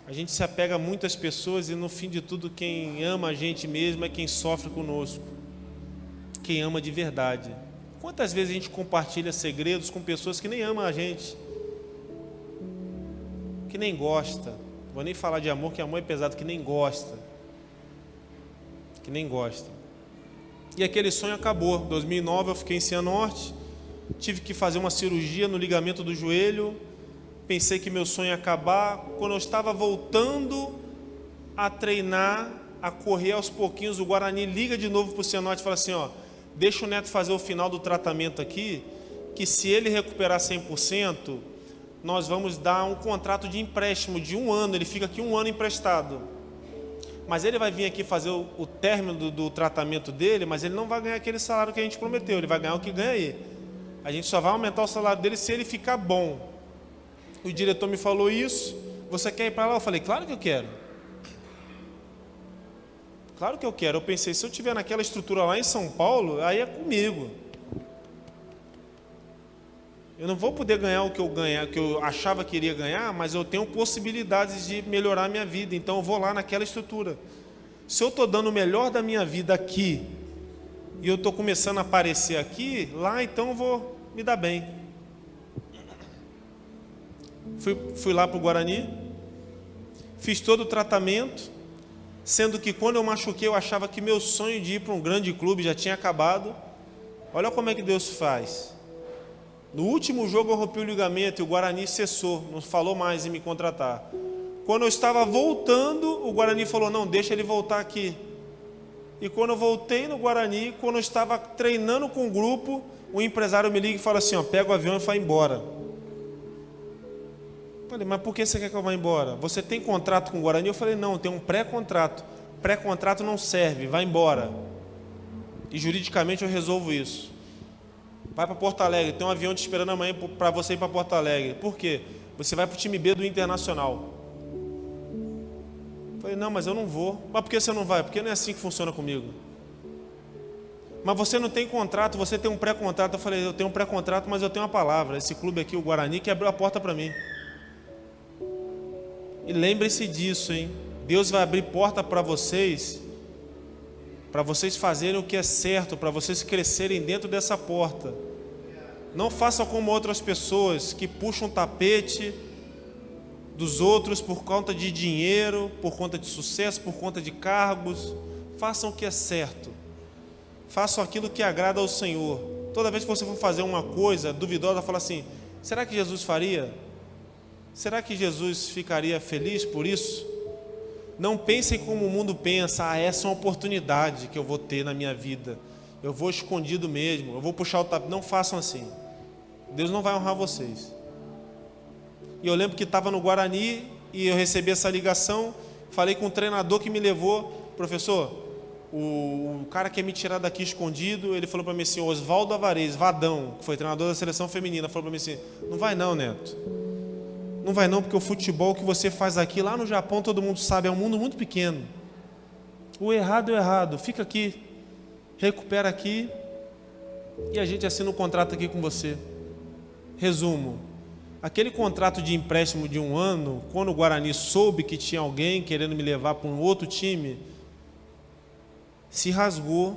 A gente se apega muito às pessoas e no fim de tudo quem ama a gente mesmo é quem sofre conosco. Quem ama de verdade. Quantas vezes a gente compartilha segredos com pessoas que nem amam a gente? Que nem gosta. Vou nem falar de amor, que amor é pesado, que nem gosta. Que nem gosta. E aquele sonho acabou. Em 2009 eu fiquei em Cianorte, tive que fazer uma cirurgia no ligamento do joelho, pensei que meu sonho ia acabar. Quando eu estava voltando a treinar, a correr aos pouquinhos, o Guarani liga de novo para o Cianorte e fala assim, ó, deixa o Neto fazer o final do tratamento aqui, que se ele recuperar 100%, nós vamos dar um contrato de empréstimo de 1 ano, ele fica aqui 1 ano emprestado. Mas ele vai vir aqui fazer o término do tratamento dele, mas ele não vai ganhar aquele salário que a gente prometeu, ele vai ganhar o que ganha aí. A gente só vai aumentar o salário dele se ele ficar bom. O diretor me falou isso, você quer ir para lá? Eu falei, claro que eu quero. Claro que eu quero. Eu pensei, se eu estiver naquela estrutura lá em São Paulo, aí é comigo. Eu não vou poder ganhar o que eu achava que iria ganhar, mas eu tenho possibilidades de melhorar a minha vida, então eu vou lá naquela estrutura. Se eu estou dando o melhor da minha vida aqui, e eu estou começando a aparecer aqui, lá então eu vou me dar bem. Fui lá para o Guarani, fiz todo o tratamento, sendo que quando eu machuquei eu achava que meu sonho de ir para um grande clube já tinha acabado. Olha como é que Deus faz. No último jogo eu rompi o ligamento e o Guarani cessou, não falou mais em me contratar. Quando eu estava voltando, o Guarani falou, não, deixa ele voltar aqui. E quando eu voltei no Guarani, quando eu estava treinando com o grupo, o empresário me liga e fala assim, ó, pega o avião e vai embora. Eu falei, mas por que você quer que eu vá embora? Você tem contrato com o Guarani? Eu falei, não, tem um pré-contrato. Pré-contrato não serve, vai embora. E juridicamente eu resolvo isso. Vai para Porto Alegre, tem um avião te esperando amanhã para você ir para Porto Alegre. Por quê? Você vai para o time B do Internacional. Eu falei, não, mas eu não vou. Mas por que você não vai? Porque não é assim que funciona comigo. Mas você não tem contrato, você tem um pré-contrato. Eu falei, eu tenho um pré-contrato, mas eu tenho uma palavra. Esse clube aqui, o Guarani, que abriu a porta para mim. E lembre-se disso, hein? Deus vai abrir porta para vocês fazerem o que é certo, para vocês crescerem dentro dessa porta. Não façam como outras pessoas que puxam o tapete dos outros por conta de dinheiro, por conta de sucesso, por conta de cargos. Façam o que é certo. Façam aquilo que agrada ao Senhor. Toda vez que você for fazer uma coisa duvidosa, fala assim, será que Jesus faria? Será que Jesus ficaria feliz por isso? Não pensem como o mundo pensa, essa é uma oportunidade que eu vou ter na minha vida. Eu vou escondido mesmo, eu vou puxar o tapete. Não façam assim. Deus não vai honrar vocês. E eu lembro que estava no Guarani e eu recebi essa ligação, falei com o treinador que me levou, professor, o cara quer me tirar daqui escondido, ele falou para mim assim, Oswaldo Avarez, Vadão, que foi treinador da seleção feminina, falou para mim assim, não vai não, Neto. Não vai não, porque o futebol que você faz aqui, lá no Japão, todo mundo sabe, é um mundo muito pequeno. O errado é o errado, fica aqui, recupera aqui, e a gente assina um contrato aqui com você. Resumo, aquele contrato de empréstimo de 1 ano, quando o Guarani soube que tinha alguém querendo me levar para um outro time, se rasgou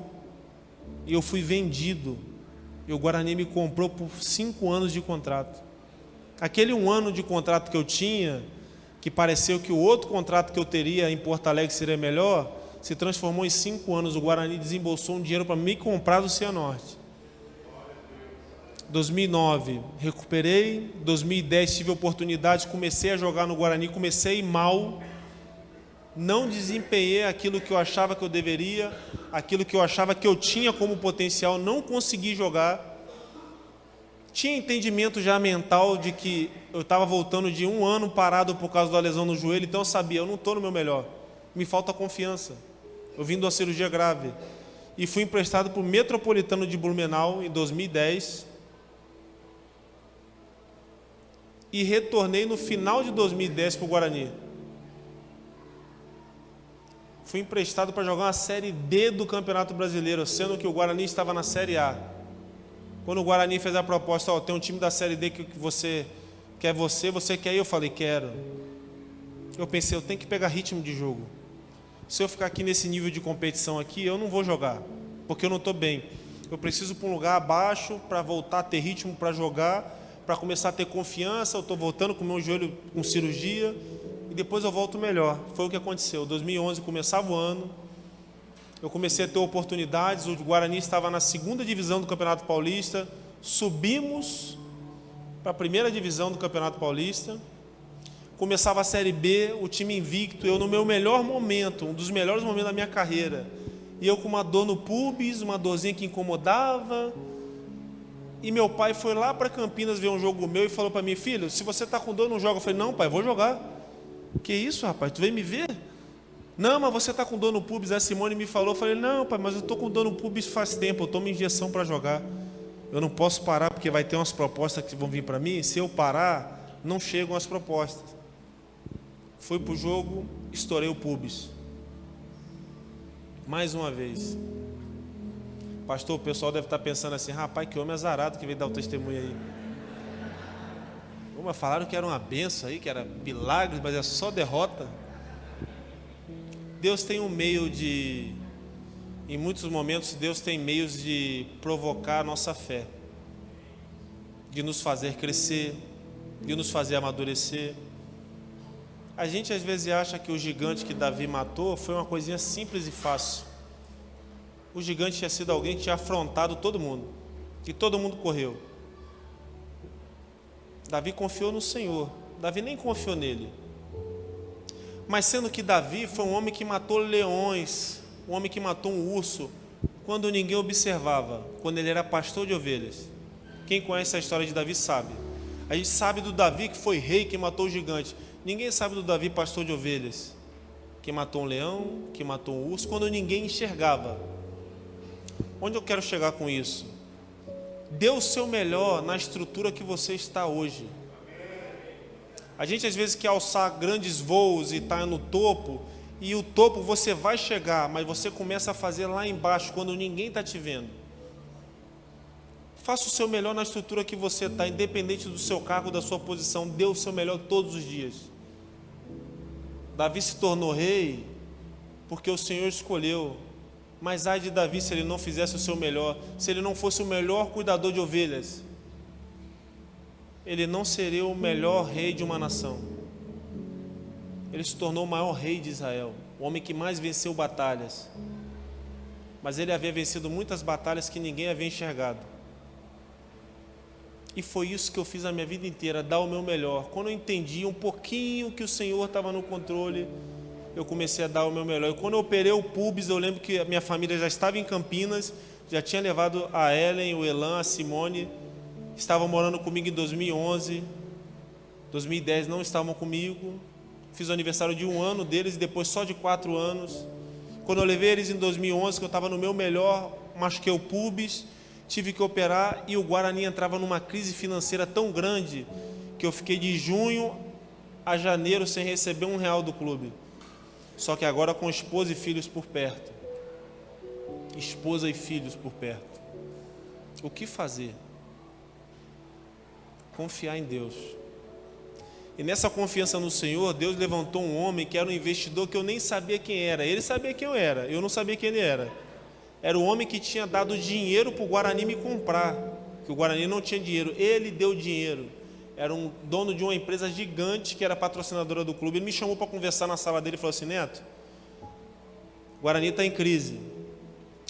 e eu fui vendido. E o Guarani me comprou por 5 anos de contrato. Aquele 1 ano de contrato que eu tinha, que pareceu que o outro contrato que eu teria em Porto Alegre seria melhor, se transformou em 5 anos. O Guarani desembolsou um dinheiro para me comprar do Cianorte. 2009, recuperei. 2010, tive oportunidade, comecei a jogar no Guarani, comecei mal. Não desempenhei aquilo que eu achava que eu deveria, aquilo que eu achava que eu tinha como potencial, não consegui jogar. Tinha entendimento já mental de que eu estava voltando de 1 ano parado por causa da lesão no joelho, então eu sabia, eu não estou no meu melhor, me falta confiança. Eu vim de uma cirurgia grave e fui emprestado para o Metropolitano de Blumenau em 2010 e retornei no final de 2010 para o Guarani. Fui emprestado para jogar uma Série D do Campeonato Brasileiro, sendo que o Guarani estava na Série A. Quando o Guarani fez a proposta, tem um time da Série D que você quer, você quer ir? Eu falei, quero. Eu pensei, eu tenho que pegar ritmo de jogo. Se eu ficar aqui nesse nível de competição aqui, eu não vou jogar, porque eu não estou bem. Eu preciso ir para um lugar abaixo para voltar a ter ritmo para jogar, para começar a ter confiança. Eu estou voltando com o meu joelho com cirurgia e depois eu volto melhor. Foi o que aconteceu. 2011 começava o ano, eu comecei a ter oportunidades. O Guarani estava na 2ª divisão do Campeonato Paulista, subimos para a 1ª divisão do Campeonato Paulista, começava a Série B, o time invicto, eu no meu melhor momento, um dos melhores momentos da minha carreira, e eu com uma dor no pubis, uma dorzinha que incomodava, e meu pai foi lá para Campinas ver um jogo meu e falou para mim, filho, se você está com dor não joga. Eu falei, não pai, vou jogar. Que isso rapaz, tu veio me ver? Não, mas você está com dor no pubis. A Simone me falou. Eu falei, não pai, mas eu estou com dor no pubis faz tempo, eu tomo injeção para jogar. Eu não posso parar porque vai ter umas propostas que vão vir para mim. Se eu parar, não chegam as propostas. Fui para o jogo, estourei o pubis. Mais uma vez. Pastor, o pessoal deve estar pensando assim, rapaz, que homem azarado que veio dar o testemunho aí. Mas falaram que era uma benção aí, que era milagres, mas é só derrota. Deus tem um meio de, em muitos momentos, Deus tem meios de provocar a nossa fé, de nos fazer crescer, de nos fazer amadurecer. A gente às vezes acha que o gigante que Davi matou foi uma coisinha simples e fácil. O gigante tinha sido alguém que tinha afrontado todo mundo, e todo mundo correu. Davi confiou no Senhor, Davi nem confiou nele. Mas sendo que Davi foi um homem que matou leões, um homem que matou um urso, quando ninguém observava, quando ele era pastor de ovelhas. Quem conhece a história de Davi sabe. A gente sabe do Davi que foi rei, que matou o gigante. Ninguém sabe do Davi pastor de ovelhas, que matou um leão, que matou um urso, quando ninguém enxergava. Onde eu quero chegar com isso? Dê o seu melhor na estrutura que você está hoje. A gente às vezes quer alçar grandes voos e está no topo, e o topo você vai chegar, mas você começa a fazer lá embaixo, quando ninguém está te vendo. Faça o seu melhor na estrutura que você está, independente do seu cargo, da sua posição. Dê o seu melhor todos os dias. Davi se tornou rei porque o Senhor escolheu. Mas ai de Davi se ele não fizesse o seu melhor, se ele não fosse o melhor cuidador de ovelhas, ele não seria o melhor rei de uma nação. Ele se tornou o maior rei de Israel, o homem que mais venceu batalhas. Mas ele havia vencido muitas batalhas que ninguém havia enxergado. E foi isso que eu fiz a minha vida inteira, dar o meu melhor. Quando eu entendi um pouquinho que o Senhor estava no controle, eu comecei a dar o meu melhor. E quando eu operei o pubis, eu lembro que a minha família já estava em Campinas, já tinha levado a Ellen, o Elan, a Simone, estavam morando comigo em 2011, 2010 não estavam comigo. Fiz o aniversário de 1 ano deles e depois só de 4 anos. Quando eu levei eles em 2011, que eu estava no meu melhor, machuquei o pubis, tive que operar e o Guarani entrava numa crise financeira tão grande que eu fiquei de junho a janeiro sem receber R$1 do clube. Só que agora com esposa e filhos por perto. Esposa e filhos por perto. O que fazer? Confiar em Deus. E nessa confiança no Senhor, Deus levantou um homem que era um investidor que eu nem sabia quem era. Ele sabia quem eu era, eu não sabia quem ele era. era o homem que tinha dado dinheiro para o Guarani me comprar, que o Guarani não tinha dinheiro, ele deu dinheiro. Era um dono de uma empresa gigante que era patrocinadora do clube. Ele me chamou para conversar na sala dele e falou assim: Neto, o Guarani está em crise,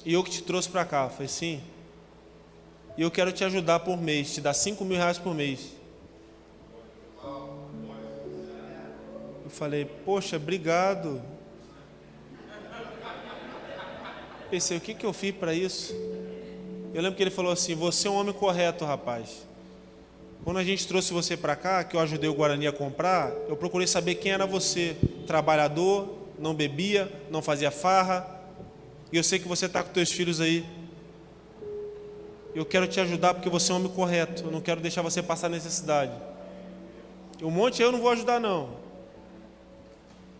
e eu que te trouxe para cá. Eu falei: sim, e eu quero te ajudar por mês, te dar R$5.000 por mês. Eu falei: poxa, obrigado. Pensei, o que eu fiz para isso? Eu lembro que ele falou assim: você é um homem correto, rapaz. Quando a gente trouxe você para cá, que eu ajudei o Guarani a comprar, eu procurei saber quem era você. Trabalhador, não bebia, não fazia farra. E eu sei que você está com teus filhos aí. Eu quero te ajudar porque você é um homem correto. Eu não quero deixar você passar necessidade. Um monte eu não vou ajudar não.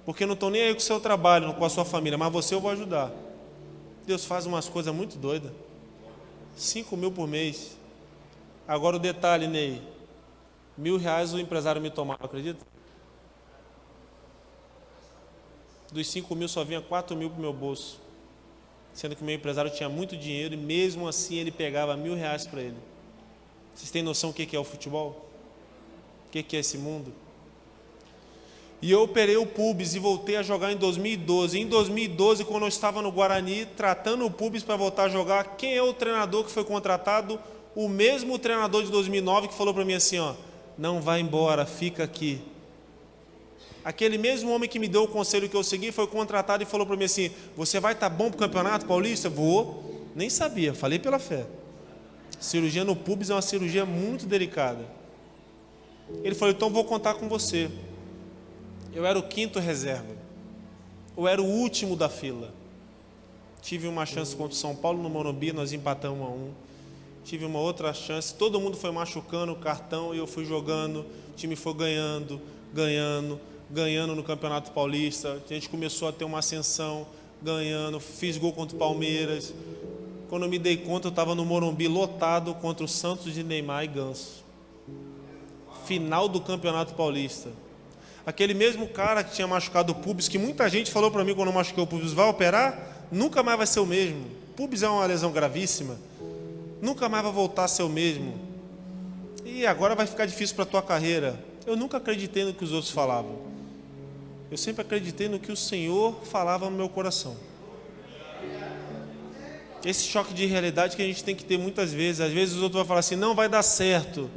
Porque não estou nem aí com o seu trabalho, com a sua família. Mas você eu vou ajudar. Deus faz umas coisas muito doidas. 5.000 por mês. Agora o detalhe, Ney. R$1.000 o empresário me tomava, acredita? Dos 5.000 só vinha 4.000 para o meu bolso. Sendo que o meu empresário tinha muito dinheiro e mesmo assim ele pegava R$1.000 para ele. Vocês têm noção do que é o futebol? O que é esse mundo? E eu operei o Pubis e voltei a jogar em 2012. Em 2012, quando eu estava no Guarani, tratando o Pubis para voltar a jogar, quem é o treinador que foi contratado? O mesmo treinador de 2009 que falou para mim assim, ó: não vai embora, fica aqui. Aquele mesmo homem que me deu o conselho que eu segui foi contratado e falou para mim assim: você vai estar bom para o Campeonato Paulista? Vou. Nem sabia, falei pela fé. Cirurgia no Pubis é uma cirurgia muito delicada. Ele falou: então vou contar com você. Eu era o 5º reserva. Eu era o último da fila. Tive uma chance contra o São Paulo no Morumbi, nós empatamos 1-1. Tive uma outra chance, todo mundo foi machucando o cartão e eu fui jogando. O time foi ganhando no Campeonato Paulista. A gente começou a ter uma ascensão, ganhando. Fiz gol contra o Palmeiras. Quando eu me dei conta, eu estava no Morumbi lotado contra o Santos de Neymar e Ganso. Final do Campeonato Paulista. Aquele mesmo cara que tinha machucado o pubis, que muita gente falou para mim quando eu machuquei o pubis: vai operar? Nunca mais vai ser o mesmo. Pubis é uma lesão gravíssima. Nunca mais vai voltar a ser o mesmo. E agora vai ficar difícil para a tua carreira. Eu nunca acreditei no que os outros falavam. Eu sempre acreditei no que o Senhor falava no meu coração. Esse choque de realidade que a gente tem que ter muitas vezes. Às vezes os outros vão falar assim: não vai dar certo.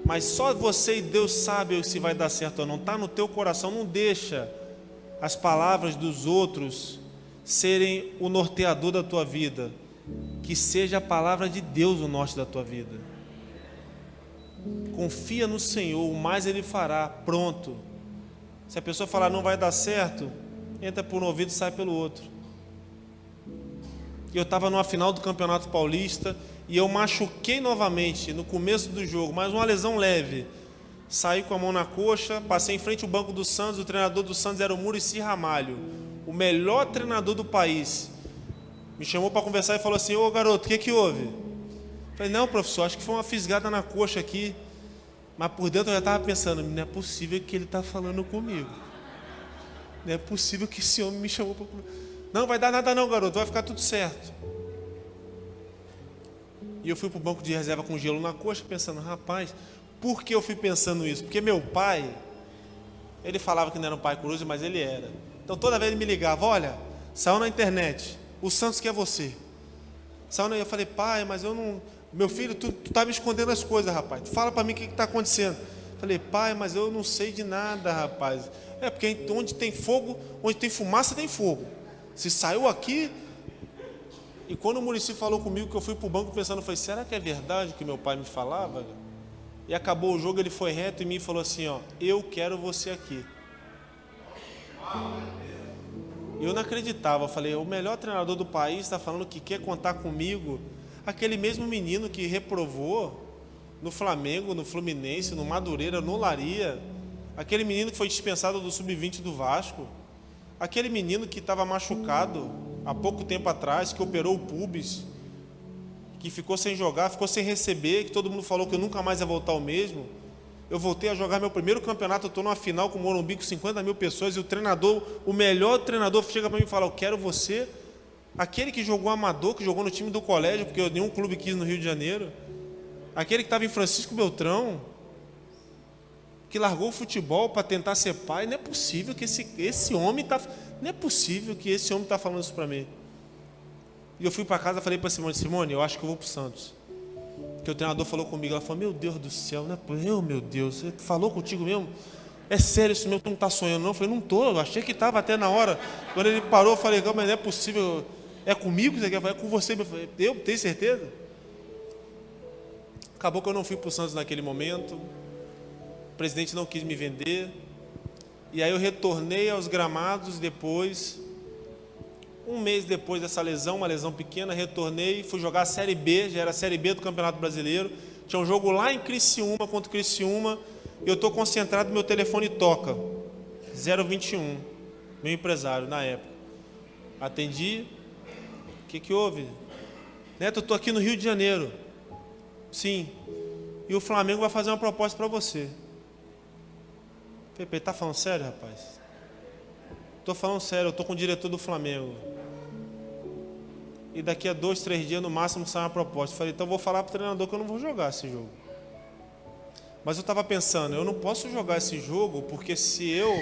Mas só você e Deus sabem se vai dar certo ou não. Está no teu coração. Não deixa as palavras dos outros serem o norteador da tua vida. Que seja a palavra de Deus o norte da tua vida. Confia no Senhor, o mais Ele fará. Pronto. Se a pessoa falar não vai dar certo, entra por um ouvido e sai pelo outro. Eu estava numa final do Campeonato Paulista e eu machuquei novamente no começo do jogo, mas uma lesão leve. Saí com a mão na coxa, passei em frente ao banco do Santos. O treinador do Santos era o Muricy Ramalho, o melhor treinador do país. Me chamou para conversar e falou assim: ô garoto, o que houve? Falei: não, professor, acho que foi uma fisgada na coxa aqui. Mas por dentro eu já estava pensando: não é possível que ele está falando comigo. Não é possível que esse homem me chamou para conversar. Não vai dar nada não, garoto, vai ficar tudo certo. E eu fui para o banco de reserva com gelo na coxa, pensando: rapaz, por que eu fui pensando isso? Porque meu pai, ele falava que não era um pai coruja, mas ele era. Então toda vez ele me ligava: olha, saiu na internet, o Santos quer você. Saiu, eu falei: pai, mas eu não... Meu filho, tu tá me escondendo as coisas, rapaz. Tu fala para mim o que está acontecendo. Falei: pai, mas eu não sei de nada, rapaz. É porque onde tem fogo, onde tem fumaça, tem fogo. Se saiu aqui... E quando o Muricy falou comigo, que eu fui para o banco pensando, eu falei: será que é verdade o que meu pai me falava? E acabou o jogo, ele foi reto em mim e falou assim: ó, eu quero você aqui. Eu não acreditava, eu falei: o melhor treinador do país está falando que quer contar comigo. Aquele mesmo menino que reprovou no Flamengo, no Fluminense, no Madureira, no Olaria. Aquele menino que foi dispensado do Sub-20 do Vasco. Aquele menino que estava machucado há pouco tempo atrás, que operou o pubis, que ficou sem jogar, ficou sem receber, que todo mundo falou que eu nunca mais ia voltar ao mesmo. Eu voltei a jogar meu primeiro campeonato, eu estou numa final com o Morumbi com 50 mil pessoas, e o treinador, o melhor treinador, chega para mim e fala: eu quero você. aquele que jogou amador, que jogou no time do colégio, porque nenhum clube quis no Rio de Janeiro, aquele que estava em Francisco Beltrão, que largou o futebol para tentar ser pai. Não é possível que esse homem está falando isso para mim. E eu fui para casa e falei para Simone, eu acho que eu vou para o Santos. Porque o treinador falou comigo, ela falou, meu Deus do céu, não é, meu Deus, você falou contigo mesmo? É sério isso mesmo, tu não está sonhando não? Eu falei, não estou, eu achei que estava até na hora. Quando ele parou, eu falei, mas não é possível, é comigo que você quer falar? É com você? Eu tenho certeza? Acabou que eu não fui para o Santos naquele momento, o presidente não quis me vender, e aí eu retornei aos gramados depois, um mês depois dessa lesão, uma lesão pequena, retornei, fui jogar a Série B, já era a Série B do Campeonato Brasileiro, tinha um jogo lá em Criciúma, contra o Criciúma, e eu estou concentrado, meu telefone toca, 021, meu empresário na época. Atendi, o que houve? Neto, eu estou aqui no Rio de Janeiro. Sim, e o Flamengo vai fazer uma proposta para você. Pepe, tá falando sério, rapaz? Estou falando sério, eu estou com o diretor do Flamengo. E daqui a 2, 3 dias no máximo sai uma proposta. Falei, então eu vou falar para o treinador que eu não vou jogar esse jogo. Mas eu estava pensando, eu não posso jogar esse jogo porque se eu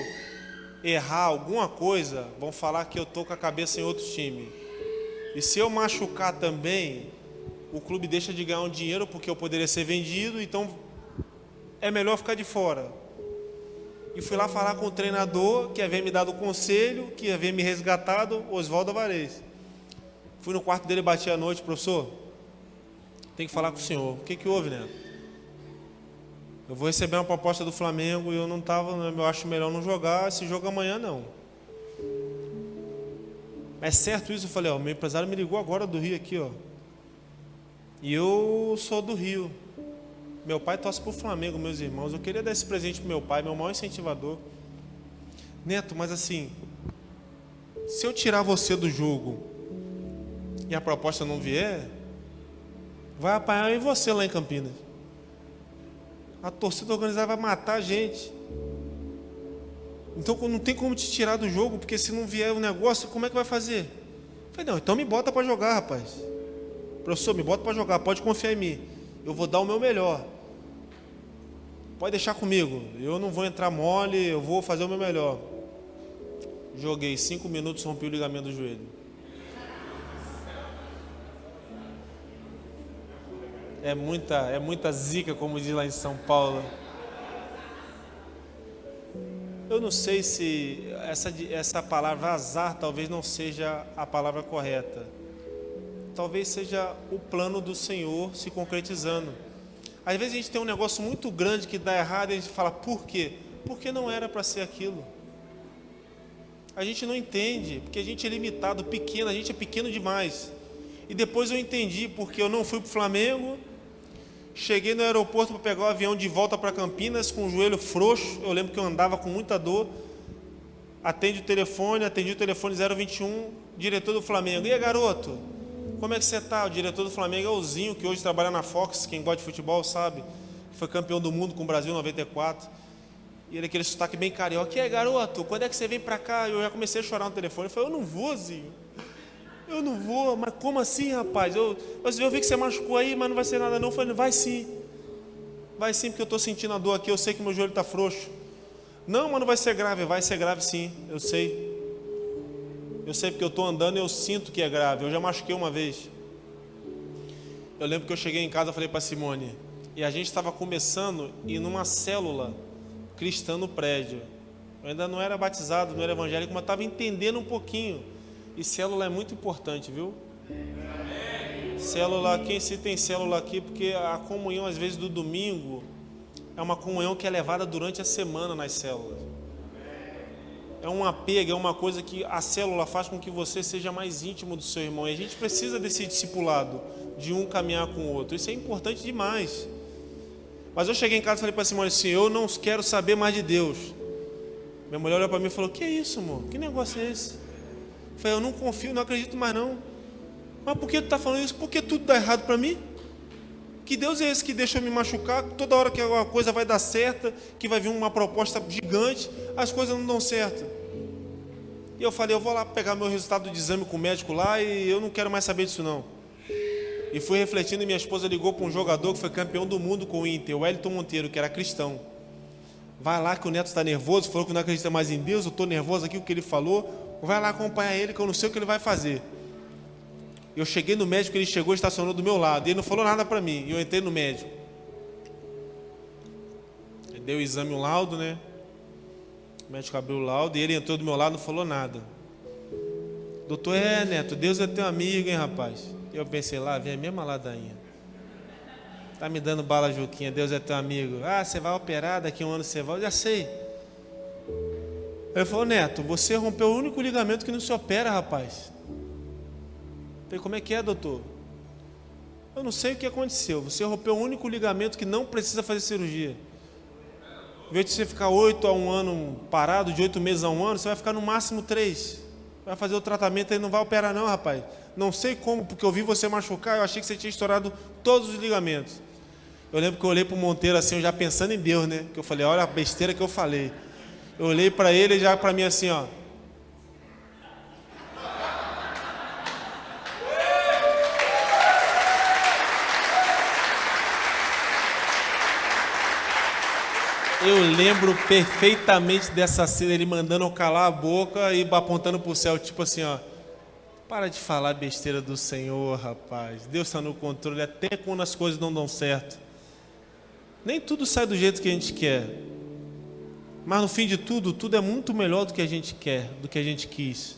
errar alguma coisa, vão falar que eu estou com a cabeça em outro time. E se eu machucar também, o clube deixa de ganhar um dinheiro porque eu poderia ser vendido, então é melhor ficar de fora. E fui lá falar com o treinador que havia me dado o conselho, que havia me resgatado, Oswaldo Alvarez. Fui no quarto dele, bati à noite, professor, tem que falar com o senhor. O que houve, né? Eu vou receber uma proposta do Flamengo e eu não estava, eu acho melhor não jogar esse jogo amanhã não. É certo isso? Eu falei, meu empresário me ligou agora do Rio aqui, E eu sou do Rio. Meu pai torce para o Flamengo, meus irmãos. Eu queria dar esse presente para meu pai, meu maior incentivador. Neto, mas assim, se eu tirar você do jogo e a proposta não vier, vai apanhar em você lá em Campinas. A torcida organizada vai matar a gente. Então não tem como te tirar do jogo, porque se não vier o negócio, como é que vai fazer? Eu falei, não, então me bota para jogar, rapaz. Professor, me bota para jogar, pode confiar em mim. Eu vou dar o meu melhor. Pode deixar comigo. Eu não vou entrar mole, eu vou fazer o meu melhor. Joguei 5 minutos, rompi o ligamento do joelho. É muita zica, como diz lá em São Paulo. Eu não sei se essa palavra azar talvez não seja a palavra correta. Talvez seja o plano do Senhor se concretizando. Às vezes a gente tem um negócio muito grande que dá errado e a gente fala, por quê? Porque não era para ser aquilo. A gente não entende, porque a gente é limitado, pequeno, a gente é pequeno demais. E depois eu entendi, porque eu não fui para o Flamengo, cheguei no aeroporto para pegar o avião de volta para Campinas com o joelho frouxo, eu lembro que eu andava com muita dor, atendi o telefone 021, diretor do Flamengo, e aí garoto, como é que você está? O diretor do Flamengo é o Zinho, que hoje trabalha na Fox, quem gosta de futebol sabe, foi campeão do mundo com o Brasil em 94, e ele aquele sotaque bem carioca, e aí garoto, quando é que você vem para cá? Eu já comecei a chorar no telefone, eu falei, eu não vou, Zinho. Eu não vou, mas como assim, rapaz? Eu vi que você machucou aí, mas não vai ser nada não. Eu falei, vai sim, porque eu estou sentindo a dor aqui, eu sei que meu joelho está frouxo. Não, mas não vai ser grave sim, eu sei. Eu sei porque eu estou andando e eu sinto que é grave, eu já machuquei uma vez. Eu lembro que eu cheguei em casa e falei para Simone, e a gente estava começando a ir numa célula cristã no prédio. Eu ainda não era batizado, não era evangélico, mas estava entendendo um pouquinho. E célula é muito importante, viu? Célula, quem se tem célula aqui, porque a comunhão às vezes do domingo é uma comunhão que é levada durante a semana nas células. É um apego, é uma coisa que a célula faz com que você seja mais íntimo do seu irmão. E a gente precisa desse discipulado, de um caminhar com o outro. Isso é importante demais. Mas eu cheguei em casa e falei para Simone assim, eu não quero saber mais de Deus. Minha mulher olhou para mim e falou, que é isso, amor? Que negócio é esse? Eu falei, eu não confio, não acredito mais não. Mas por que tu está falando isso? Porque tudo dá errado para mim? Que Deus é esse que deixa eu me machucar? Toda hora que alguma coisa vai dar certa, que vai vir uma proposta gigante, as coisas não dão certo. E eu falei, eu vou lá pegar meu resultado de exame com o médico lá e eu não quero mais saber disso não. E fui refletindo e minha esposa ligou para um jogador que foi campeão do mundo com o Inter, o Wellington Monteiro, que era cristão. Vai lá que o Neto está nervoso, falou que não acredita mais em Deus, eu estou nervoso aqui com o que ele falou. Vai lá acompanhar ele que eu não sei o que ele vai fazer. Eu cheguei no médico, ele chegou e estacionou do meu lado. E ele não falou nada para mim. E eu entrei no médico. Ele deu o exame, o laudo, né? O médico abriu o laudo e ele entrou do meu lado e não falou nada. Doutor, Neto, Deus é teu amigo, hein, rapaz? E eu pensei, lá vem a mesma ladainha. Tá me dando bala, Juquinha, Deus é teu amigo. Ah, você vai operar, daqui a um ano você vai. Eu já sei. Ele falou, Neto, você rompeu o único ligamento que não se opera, rapaz. Eu falei, como é que é, doutor? Eu não sei o que aconteceu. Você rompeu o único ligamento que não precisa fazer cirurgia. Em vez de você ficar 8 a 1 ano parado, de 8 meses a 1 ano, você vai ficar no máximo 3. Vai fazer o tratamento e não vai operar não, rapaz. Não sei como, porque eu vi você machucar, eu achei que você tinha estourado todos os ligamentos. Eu lembro que eu olhei para o Monteiro assim, eu já pensando em Deus, né? Que eu falei, olha a besteira que eu falei. Eu olhei para ele e já para mim assim, ó. Eu lembro perfeitamente dessa cena, ele mandando eu calar a boca e apontando para o céu, tipo assim, ó. Para de falar besteira do Senhor, rapaz. Deus está no controle até quando as coisas não dão certo. Nem tudo sai do jeito que a gente quer. Mas no fim de tudo, tudo é muito melhor do que a gente quer, do que a gente quis.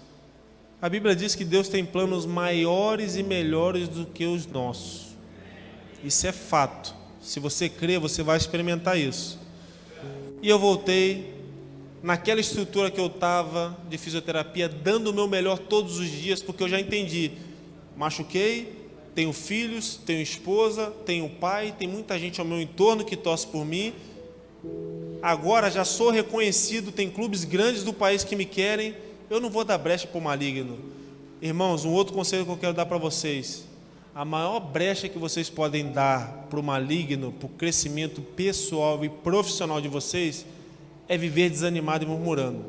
A Bíblia diz que Deus tem planos maiores e melhores do que os nossos. Isso é fato. Se você crê, você vai experimentar isso. E eu voltei naquela estrutura que eu estava de fisioterapia, dando o meu melhor todos os dias, porque eu já entendi. Machuquei, tenho filhos, tenho esposa, tenho pai, tem muita gente ao meu entorno que torce por mim. Agora já sou reconhecido, tem clubes grandes do país que me querem. Eu não vou dar brecha para o maligno. Irmãos, um outro conselho que eu quero dar para vocês. A maior brecha que vocês podem dar para o maligno, para o crescimento pessoal e profissional de vocês, é viver desanimado e murmurando.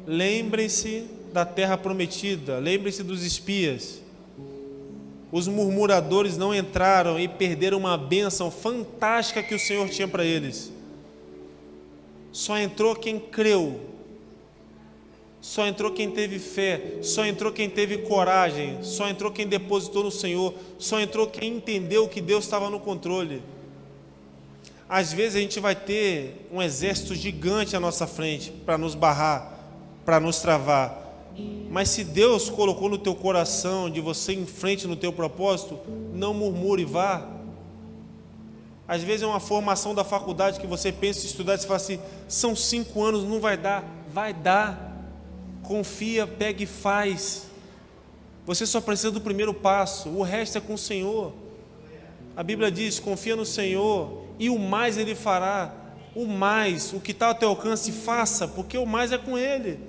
Lembrem-se da terra prometida, lembrem-se dos espias. Os murmuradores não entraram e perderam uma bênção fantástica que o Senhor tinha para eles. Só entrou quem creu. Só entrou quem teve fé, só entrou quem teve coragem, só entrou quem depositou no Senhor, só entrou quem entendeu que Deus estava no controle. Às vezes a gente vai ter um exército gigante à nossa frente para nos barrar, para nos travar. Mas se Deus colocou no teu coração de você ir em frente no teu propósito, não murmure, vá. Às vezes é uma formação da faculdade que você pensa em estudar e você fala assim, são 5 anos, não vai dar. Vai dar. Confia, pega e faz. Você só precisa do primeiro passo, o resto é com o Senhor. A Bíblia diz, confia no Senhor e o mais Ele fará. O mais, o que está ao teu alcance, faça, porque o mais é com Ele.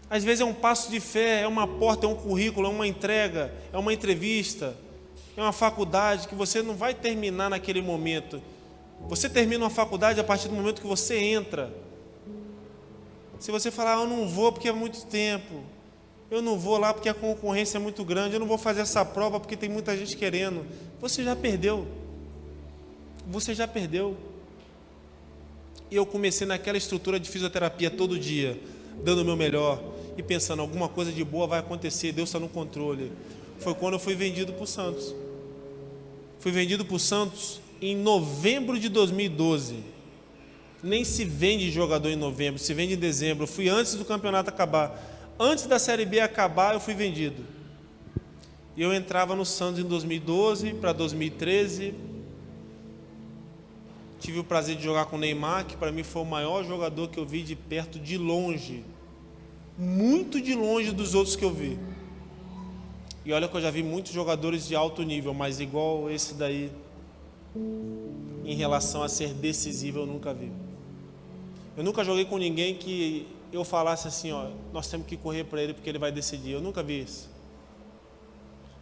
Às vezes é um passo de fé, é uma porta, é um currículo, é uma entrega, é uma entrevista, é uma faculdade que você não vai terminar naquele momento. Você termina uma faculdade a partir do momento que você entra. Se você falar, eu não vou porque é muito tempo, eu não vou lá porque a concorrência é muito grande, eu não vou fazer essa prova porque tem muita gente querendo, você já perdeu. Você já perdeu. E eu comecei naquela estrutura de fisioterapia todo dia, dando o meu melhor e pensando, alguma coisa de boa vai acontecer, Deus está no controle. Foi quando eu fui vendido para o Santos. Fui vendido para o Santos em novembro de 2012. Nem se vende jogador em novembro, se vende em dezembro. Eu fui antes do campeonato acabar. Antes da Série B acabar, eu fui vendido. E eu entrava no Santos em 2012 para 2013. Tive o prazer de jogar com o Neymar, que para mim foi o maior jogador que eu vi de perto, de longe. Muito de longe dos outros que eu vi. E olha que eu já vi muitos jogadores de alto nível, mas igual esse daí, em relação a ser decisivo, eu nunca vi. Eu nunca joguei com ninguém que eu falasse assim, ó, nós temos que correr para ele porque ele vai decidir. Eu nunca vi isso.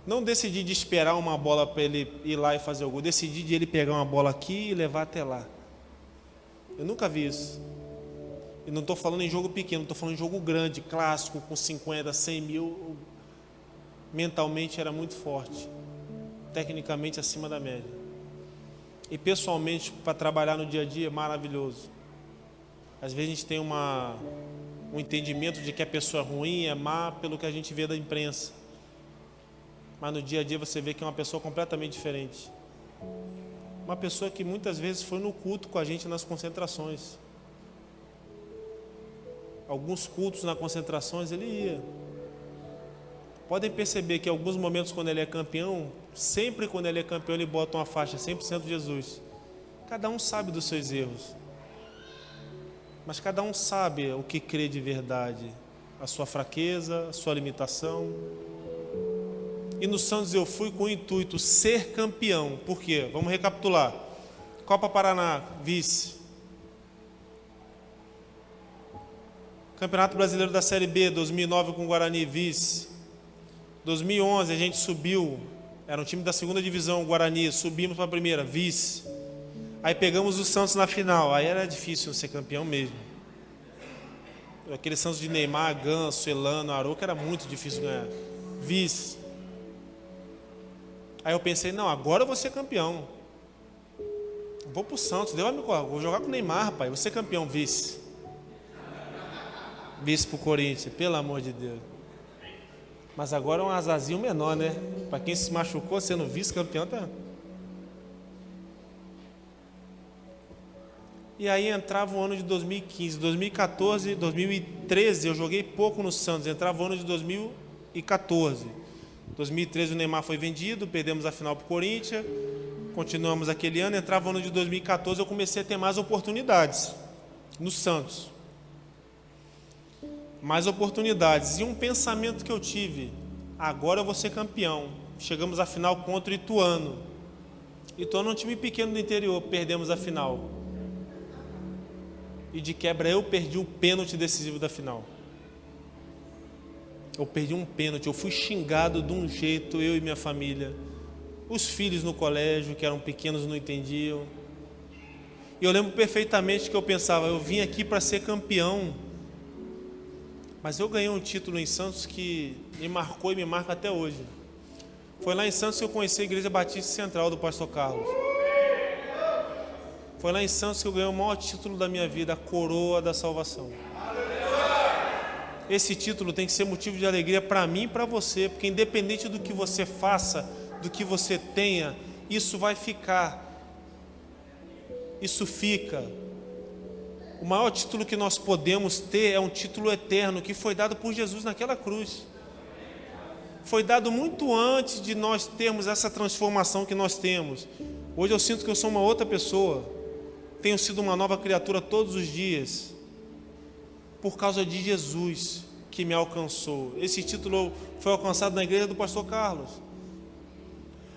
Não decidi de esperar uma bola para ele ir lá e fazer o gol. Decidi de ele pegar uma bola aqui e levar até lá. Eu nunca vi isso. E não estou falando em jogo pequeno, estou falando em jogo grande, clássico, com 50, 100 mil. Mentalmente era muito forte, tecnicamente acima da média. E pessoalmente, para trabalhar no dia a dia, maravilhoso. Às vezes a gente tem um entendimento de que a pessoa é ruim, é má, pelo que a gente vê da imprensa. Mas no dia a dia você vê que é uma pessoa completamente diferente. Uma pessoa que muitas vezes foi no culto com a gente nas concentrações. Alguns cultos nas concentrações ele ia. Podem perceber que em alguns momentos quando ele é campeão, sempre quando ele é campeão ele bota uma faixa 100% Jesus. Cada um sabe dos seus erros. Mas cada um sabe o que crê de verdade. A sua fraqueza, a sua limitação. E no Santos eu fui com o intuito ser campeão. Por quê? Vamos recapitular. Copa Paraná, vice. Campeonato Brasileiro da Série B, 2009 com o Guarani, vice. 2011 a gente subiu, era um time da segunda divisão, o Guarani, subimos para a primeira, vice. Aí pegamos o Santos na final, aí era difícil ser campeão mesmo. Aquele Santos de Neymar, Ganso, Elano, Arouca, era muito difícil ganhar. Vice. Aí eu pensei, não, agora eu vou ser campeão. Vou pro Santos, Deus vai me correr, vou jogar com o Neymar, rapaz, vou ser campeão, vice. Vice pro Corinthians, pelo amor de Deus. Mas agora é um azarzinho menor, né? Para quem se machucou sendo vice-campeão, tá? E aí entrava o ano de 2015, 2014, 2013 eu joguei pouco no Santos, entrava o ano de 2014. 2013 o Neymar foi vendido, perdemos a final para o Corinthians, continuamos aquele ano, entrava o ano de 2014, eu comecei a ter mais oportunidades no Santos. Mais oportunidades. E um pensamento que eu tive, agora eu vou ser campeão. Chegamos à final contra o Ituano. Ituano é um time pequeno do interior, perdemos a final. E de quebra eu perdi o pênalti decisivo da final. Eu perdi um pênalti, eu fui xingado de um jeito, eu e minha família. Os filhos no colégio, que eram pequenos, não entendiam. E eu lembro perfeitamente que eu pensava, eu vim aqui para ser campeão. Mas eu ganhei um título em Santos que me marcou e me marca até hoje. Foi lá em Santos que eu conheci a Igreja Batista Central do Pastor Carlos. Foi lá em Santos que eu ganhei o maior título da minha vida, a Coroa da Salvação. Esse título tem que ser motivo de alegria para mim e para você, porque independente do que você faça, do que você tenha, isso vai ficar. Isso fica. O maior título que nós podemos ter é um título eterno que foi dado por Jesus naquela cruz. Foi dado muito antes de nós termos essa transformação que nós temos. Hoje eu sinto que eu sou uma outra pessoa. Tenho sido uma nova criatura todos os dias. Por causa de Jesus que me alcançou. Esse título foi alcançado na igreja do pastor Carlos.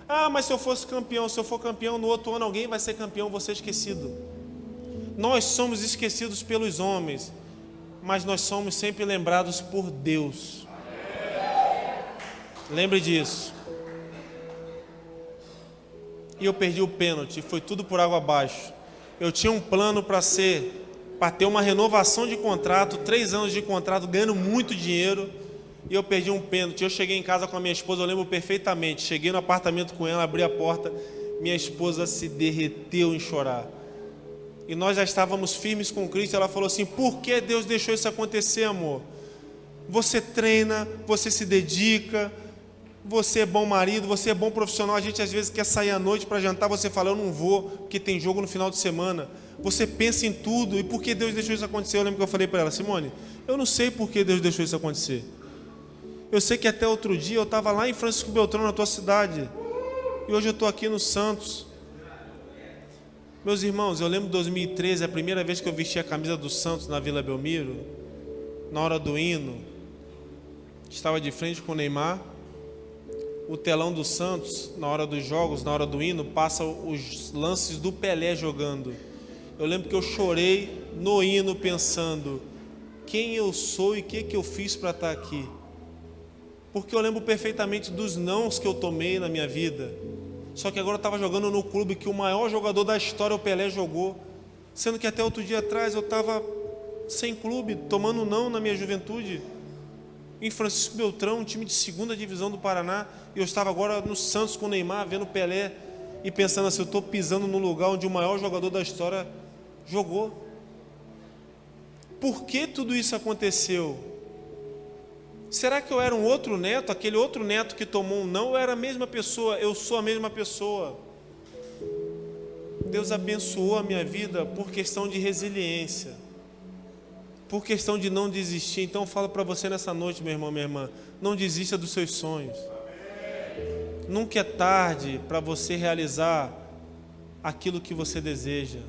Ah, mas se eu fosse campeão, se eu for campeão no outro ano, alguém vai ser campeão, vou ser esquecido. Nós somos esquecidos pelos homens, mas nós somos sempre lembrados por Deus. Lembre disso. E eu perdi o pênalti, foi tudo por água abaixo. Eu tinha um plano para ter uma renovação de contrato, 3 anos de contrato, ganhando muito dinheiro, e eu perdi um pênalti. Eu cheguei em casa com a minha esposa, eu lembro perfeitamente, cheguei no apartamento com ela, abri a porta, minha esposa se derreteu em chorar. E nós já estávamos firmes com Cristo. Ela falou assim, por que Deus deixou isso acontecer, amor? Você treina, você se dedica, você é bom marido, você é bom profissional. A gente às vezes quer sair à noite para jantar, você fala, eu não vou, porque tem jogo no final de semana. Você pensa em tudo, e por que Deus deixou isso acontecer? Eu lembro que eu falei para ela, Simone, eu não sei por que Deus deixou isso acontecer. Eu sei que até outro dia eu estava lá em Francisco Beltrão, na tua cidade, e hoje eu estou aqui no Santos. Meus irmãos, eu lembro de 2013, a primeira vez que eu vesti a camisa do Santos na Vila Belmiro, na hora do hino, estava de frente com o Neymar. O telão do Santos, na hora dos jogos, na hora do hino, passa os lances do Pelé jogando. Eu lembro que eu chorei no hino pensando, quem eu sou e o que eu fiz para estar aqui? Porque eu lembro perfeitamente dos nãos que eu tomei na minha vida. Só que agora eu estava jogando no clube que o maior jogador da história, o Pelé, jogou. Sendo que até outro dia atrás eu estava sem clube, tomando não na minha juventude, em Francisco Beltrão, um time de 2ª divisão do Paraná, e eu estava agora no Santos com o Neymar, vendo Pelé, e pensando assim, eu estou pisando no lugar onde o maior jogador da história jogou. Por que tudo isso aconteceu? Será que eu era um outro neto, aquele outro neto que tomou um não, ou era a mesma pessoa? Eu sou a mesma pessoa. Deus abençoou a minha vida por questão de resiliência, por questão de não desistir. Então eu falo para você nessa noite, meu irmão, minha irmã, não desista dos seus sonhos. Nunca é tarde para você realizar aquilo que você deseja.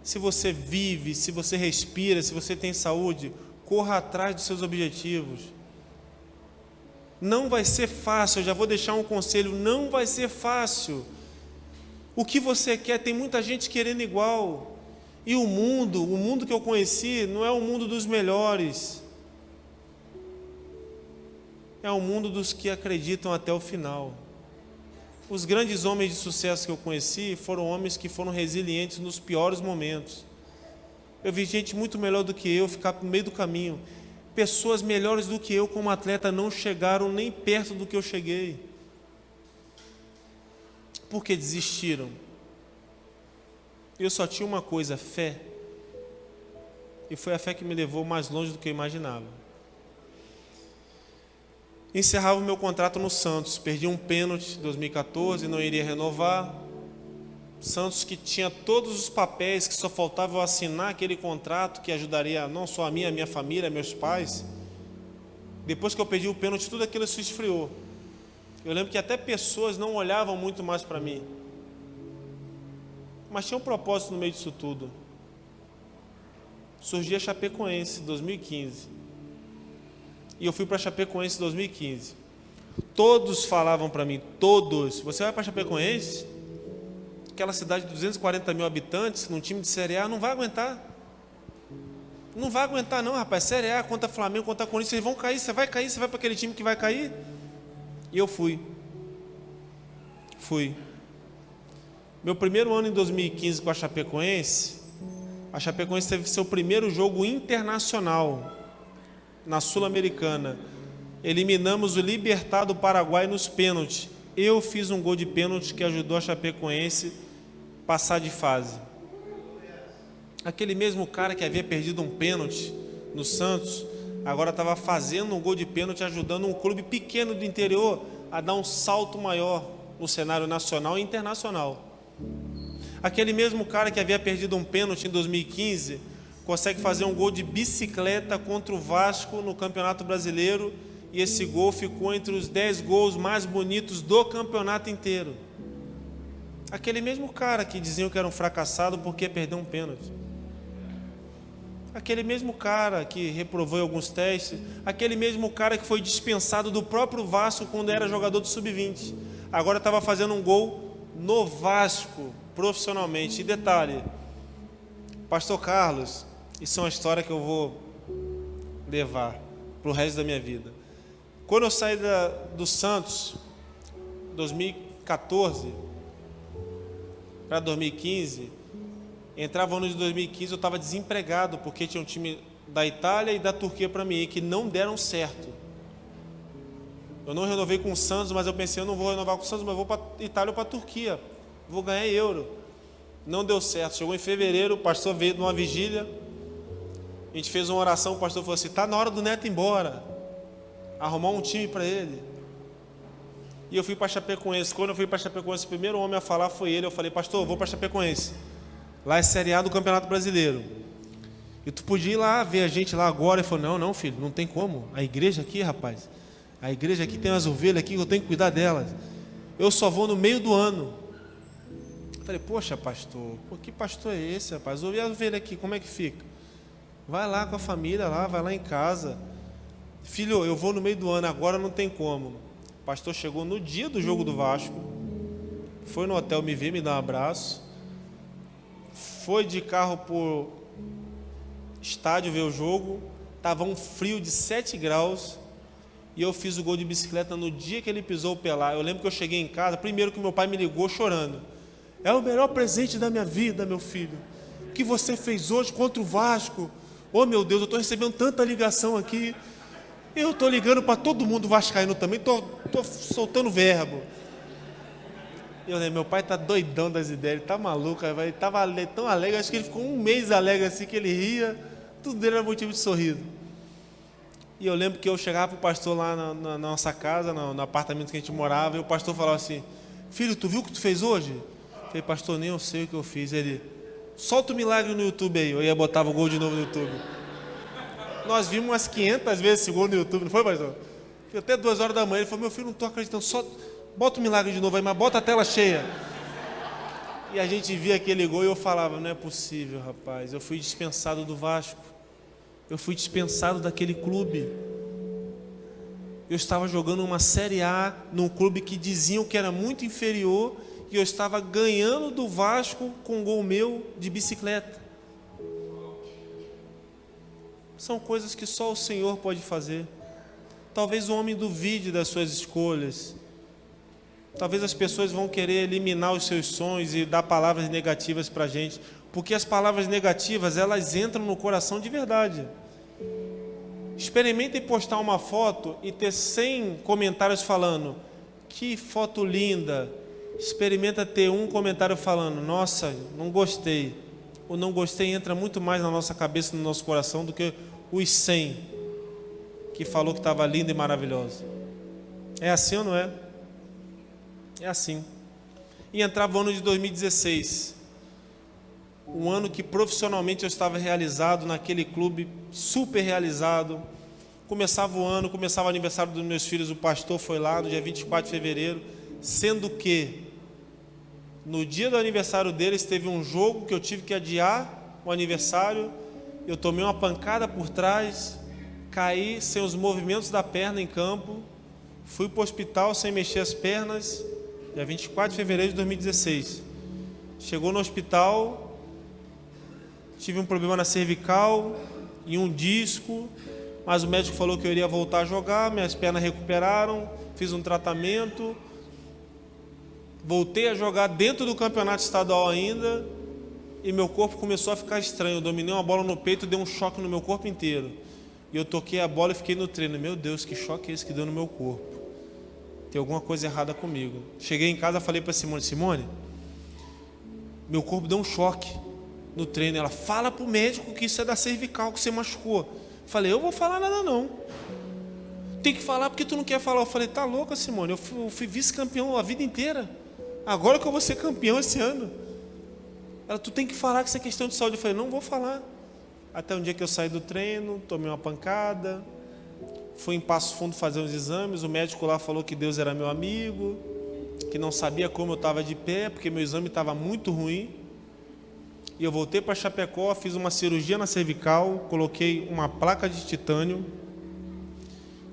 Se você vive, se você respira, se você tem saúde, corra atrás dos seus objetivos. Não vai ser fácil, eu já vou deixar um conselho, não vai ser fácil. O que você quer, tem muita gente querendo igual. E o mundo que eu conheci, não é o mundo dos melhores. É o mundo dos que acreditam até o final. Os grandes homens de sucesso que eu conheci foram homens que foram resilientes nos piores momentos. Eu vi gente muito melhor do que eu ficar no meio do caminho. Pessoas melhores do que eu como atleta não chegaram nem perto do que eu cheguei. Porque desistiram. Eu só tinha uma coisa, fé. E foi a fé que me levou mais longe do que eu imaginava. Encerrava o meu contrato no Santos, perdi um pênalti em 2014, não iria renovar. Santos que tinha todos os papéis, que só faltava eu assinar aquele contrato que ajudaria não só a minha família, meus pais. Depois que eu perdi o pênalti, tudo aquilo se esfriou. Eu lembro que até pessoas não olhavam muito mais para mim. Mas tinha um propósito no meio disso tudo. Surgia a Chapecoense em 2015. E eu fui para a Chapecoense em 2015. Todos falavam para mim, todos, você vai para a Chapecoense? Aquela cidade de 240 mil habitantes, num time de Série A, não vai aguentar. Não vai aguentar não, rapaz. Série A, contra Flamengo, contra Corinthians, vocês vão cair, você vai cair, você vai para aquele time que vai cair? E eu fui. Meu primeiro ano em 2015 com a Chapecoense teve seu primeiro jogo internacional na Sul-Americana. Eliminamos o Libertad do Paraguai nos pênaltis. Eu fiz um gol de pênalti que ajudou a Chapecoense a passar de fase. Aquele mesmo cara que havia perdido um pênalti no Santos, agora estava fazendo um gol de pênalti, ajudando um clube pequeno do interior a dar um salto maior no cenário nacional e internacional. Aquele mesmo cara que havia perdido um pênalti em 2015 consegue fazer um gol de bicicleta contra o Vasco no Campeonato Brasileiro, e esse gol ficou entre os 10 gols mais bonitos do campeonato inteiro. Aquele mesmo cara que diziam que era um fracassado porque perdeu um pênalti. Aquele mesmo cara que reprovou em alguns testes, aquele mesmo cara que foi dispensado do próprio Vasco quando era jogador do Sub-20. Agora estava fazendo um gol no Vasco, profissionalmente. E detalhe, Pastor Carlos, isso é uma história que eu vou levar para o resto da minha vida. Quando eu saí do Santos, 2014 para 2015, entrava no ano de 2015, eu estava desempregado, porque tinha um time da Itália e da Turquia para mim, que não deram certo. Eu não renovei com o Santos, mas eu pensei, eu não vou renovar com o Santos, mas vou para a Itália ou para a Turquia, vou ganhar euro. Não deu certo. Chegou em fevereiro, o pastor veio de uma vigília, a gente fez uma oração, o pastor falou assim, está na hora do Neto ir embora, arrumar um time para ele. E eu fui para Chapecoense. Quando eu fui para Chapecoense, o primeiro homem a falar foi ele. Eu falei, pastor, eu vou para Chapecoense, lá é Série A do Campeonato Brasileiro, e tu podia ir lá ver a gente lá agora. Ele falou, não filho, não tem como, a igreja aqui, rapaz, a igreja aqui tem umas ovelhas aqui, eu tenho que cuidar delas, eu só vou no meio do ano. Eu falei, poxa pastor, que pastor é esse, rapaz? E a ovelha aqui, como é que fica? Vai lá com a família lá, vai lá em casa. Filho, eu vou no meio do ano, agora não tem como. O pastor chegou no dia do jogo do Vasco, foi no hotel me ver, me dar um abraço, foi de carro por estádio ver o jogo, estava um frio de 7 graus, e eu fiz o gol de bicicleta no dia que ele pisou o Pelá. Eu lembro que eu cheguei em casa, primeiro que meu pai me ligou chorando, é o melhor presente da minha vida, meu filho, que você fez hoje contra o Vasco, Oh, meu Deus, eu estou recebendo tanta ligação aqui. Eu estou ligando para todo mundo vascaíno também, estou soltando verbo. Meu pai está doidão das ideias, ele está maluco, ele estava tão alegre, acho que ele ficou um mês alegre assim, que ele ria, tudo dele era motivo de sorriso. E eu lembro que eu chegava para o pastor lá na nossa casa, no apartamento que a gente morava, e o pastor falava assim: filho, tu viu o que tu fez hoje? Eu falei: pastor, nem eu sei o que eu fiz. Ele: solta o milagre no YouTube aí. Eu ia botar o gol de novo no YouTube. Nós vimos umas 500 vezes esse gol no YouTube, não foi, pastor? Até 2 horas da manhã, ele falou: meu filho, não estou acreditando, só bota o milagre de novo aí, mas bota a tela cheia. E a gente via aquele gol e eu falava: não é possível, rapaz, eu fui dispensado do Vasco. Eu fui dispensado daquele clube. Eu estava jogando uma Série A num clube que diziam que era muito inferior, e eu estava ganhando do Vasco com um gol meu de bicicleta. São coisas que só o Senhor pode fazer. Talvez o homem duvide das suas escolhas. Talvez as pessoas vão querer eliminar os seus sonhos e dar palavras negativas para a gente, porque as palavras negativas, elas entram no coração de verdade. Experimentem postar uma foto e ter 100 comentários falando: que foto linda. Experimenta ter um comentário falando: nossa, não gostei. O não gostei entra muito mais na nossa cabeça, no nosso coração, do que os 100 que falou que estava linda e maravilhosa. É assim ou não é? É assim. E entrava o ano de 2016, um ano que profissionalmente eu estava realizado naquele clube, super realizado. Começava o ano, começava o aniversário dos meus filhos, o pastor foi lá no dia 24 de fevereiro, sendo que no dia do aniversário deles teve um jogo que eu tive que adiar o aniversário. Eu tomei uma pancada por trás, caí sem os movimentos da perna em campo, fui para o hospital sem mexer as pernas, dia 24 de fevereiro de 2016. Chegou no hospital, tive um problema na cervical e um disco, mas o médico falou que eu iria voltar a jogar, minhas pernas recuperaram, fiz um tratamento, voltei a jogar dentro do campeonato estadual ainda, e meu corpo começou a ficar estranho. Eu dominei uma bola no peito, deu um choque no meu corpo inteiro, e eu toquei a bola e fiquei no treino. Meu Deus, que choque é esse que deu no meu corpo? Tem alguma coisa errada comigo. Cheguei em casa, falei para Simone, meu corpo deu um choque no treino. Ela: fala para o médico que isso é da cervical, que você machucou. Falei: eu vou falar nada não. Tem que falar porque tu não quer falar. Eu falei: tá louca, Simone, eu fui vice-campeão a vida inteira, agora que eu vou ser campeão esse ano. Ela: tu tem que falar que isso é questão de saúde. Eu falei: não vou falar. Até um dia que eu saí do treino, tomei uma pancada, fui em Passo Fundo fazer uns exames. O médico lá falou que Deus era meu amigo, que não sabia como eu estava de pé, porque meu exame estava muito ruim. E eu voltei para Chapecó, fiz uma cirurgia na cervical, coloquei uma placa de titânio,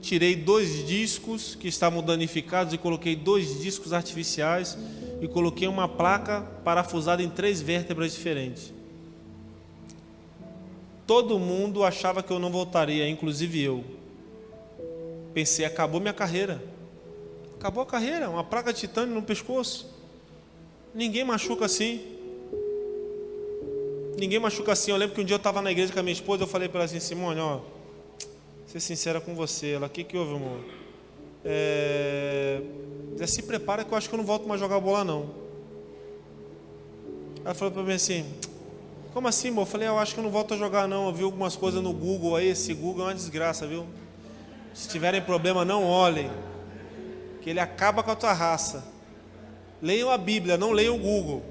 tirei 2 discos que estavam danificados e coloquei 2 discos artificiais e coloquei uma placa parafusada em 3 vértebras diferentes. Todo mundo achava que eu não voltaria, inclusive eu. Pensei: acabou minha carreira. Acabou a carreira, uma placa de titânio no pescoço. Ninguém machuca assim. Ninguém machuca assim. Eu lembro que um dia eu estava na igreja com a minha esposa, eu falei para ela assim: Simone, ó, ser sincera com você. Ela: o que houve, amor? Se prepara que eu acho que eu não volto mais a jogar bola não. Ela falou para mim assim: como assim, amor? Eu falei: eu acho que eu não volto a jogar não. Eu vi algumas coisas no Google aí, esse Google é uma desgraça, viu? Se tiverem problema, não olhem, que ele acaba com a tua raça. Leiam a Bíblia, não leiam o Google.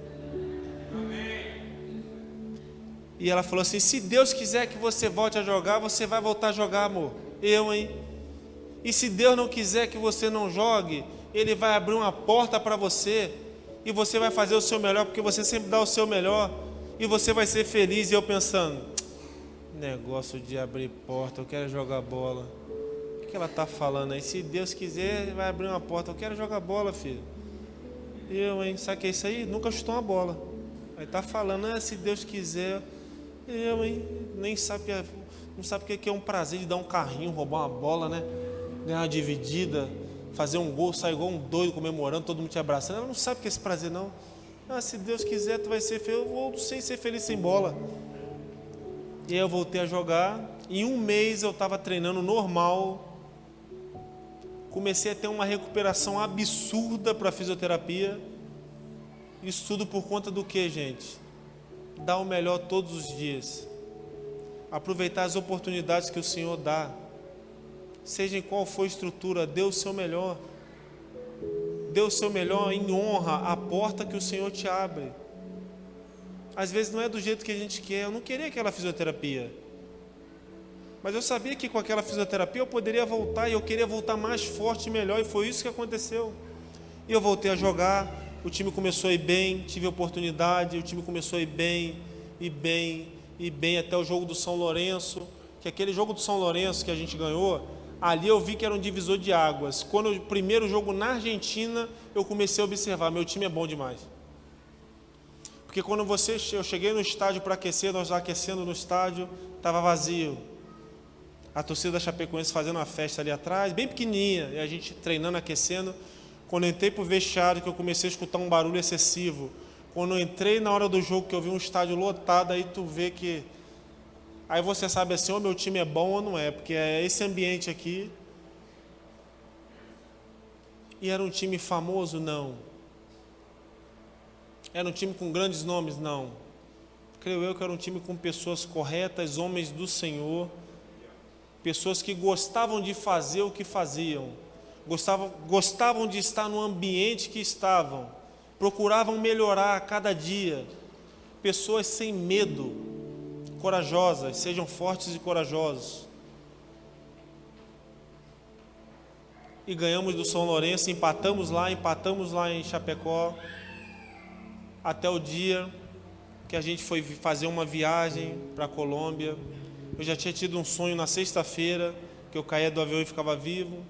E ela falou assim: se Deus quiser que você volte a jogar, você vai voltar a jogar, amor. Eu, hein? E se Deus não quiser que você não jogue, Ele vai abrir uma porta para você, e você vai fazer o seu melhor, porque você sempre dá o seu melhor, e você vai ser feliz. E eu pensando: negócio de abrir porta, eu quero jogar bola. O que ela está falando aí? Se Deus quiser, vai abrir uma porta. Eu quero jogar bola, filho. Eu, hein? Sabe o que é isso aí? Nunca chutou uma bola. Aí está falando: se Deus quiser. Eu, hein? Nem sabe que não sabe o que é um prazer de dar um carrinho, roubar uma bola, né? Ganhar uma dividida, fazer um gol, sair igual um doido comemorando, todo mundo te abraçando. Ela não sabe o que é esse prazer, não. Se Deus quiser, tu vai ser feliz. Eu não sei ser feliz sem bola. E aí eu voltei a jogar. Em um mês eu estava treinando normal. Comecei a ter uma recuperação absurda para a fisioterapia. Isso tudo por conta do que, gente? Dar o melhor todos os dias. Aproveitar as oportunidades que o Senhor dá. Seja em qual for a estrutura, dê o seu melhor. Dê o seu melhor em honra à porta que o Senhor te abre. Às vezes não é do jeito que a gente quer. Eu não queria aquela fisioterapia. Mas eu sabia que com aquela fisioterapia eu poderia voltar. E eu queria voltar mais forte e melhor. E foi isso que aconteceu. E eu voltei a jogar. O time começou a ir bem. Tive oportunidade. O time começou a ir bem. E bem. E bem até o jogo do São Lourenço. Que aquele jogo do São Lourenço que a gente ganhou, ali eu vi que era um divisor de águas. Quando o primeiro jogo na Argentina, eu comecei a observar, meu time é bom demais. Porque quando eu cheguei no estádio para aquecer, nós aquecendo no estádio, estava vazio. A torcida da Chapecoense fazendo uma festa ali atrás, bem pequenininha, e a gente treinando, aquecendo. Quando eu entrei para o vestiário, que eu comecei a escutar um barulho excessivo. Quando eu entrei na hora do jogo, que eu vi um estádio lotado, aí tu vê que... Aí você sabe assim, ou meu time é bom ou não é, porque é esse ambiente aqui. E era um time famoso? Não. Era um time com grandes nomes? Não. Creio eu que era um time com pessoas corretas, homens do Senhor, pessoas que gostavam de fazer o que faziam, gostavam de estar no ambiente que estavam, procuravam melhorar a cada dia, pessoas sem medo, corajosas, sejam fortes e corajosos. E ganhamos do São Lourenço, empatamos lá em Chapecó, até o dia que a gente foi fazer uma viagem para a Colômbia. Eu já tinha tido um sonho na sexta-feira, que eu caía do avião e ficava vivo.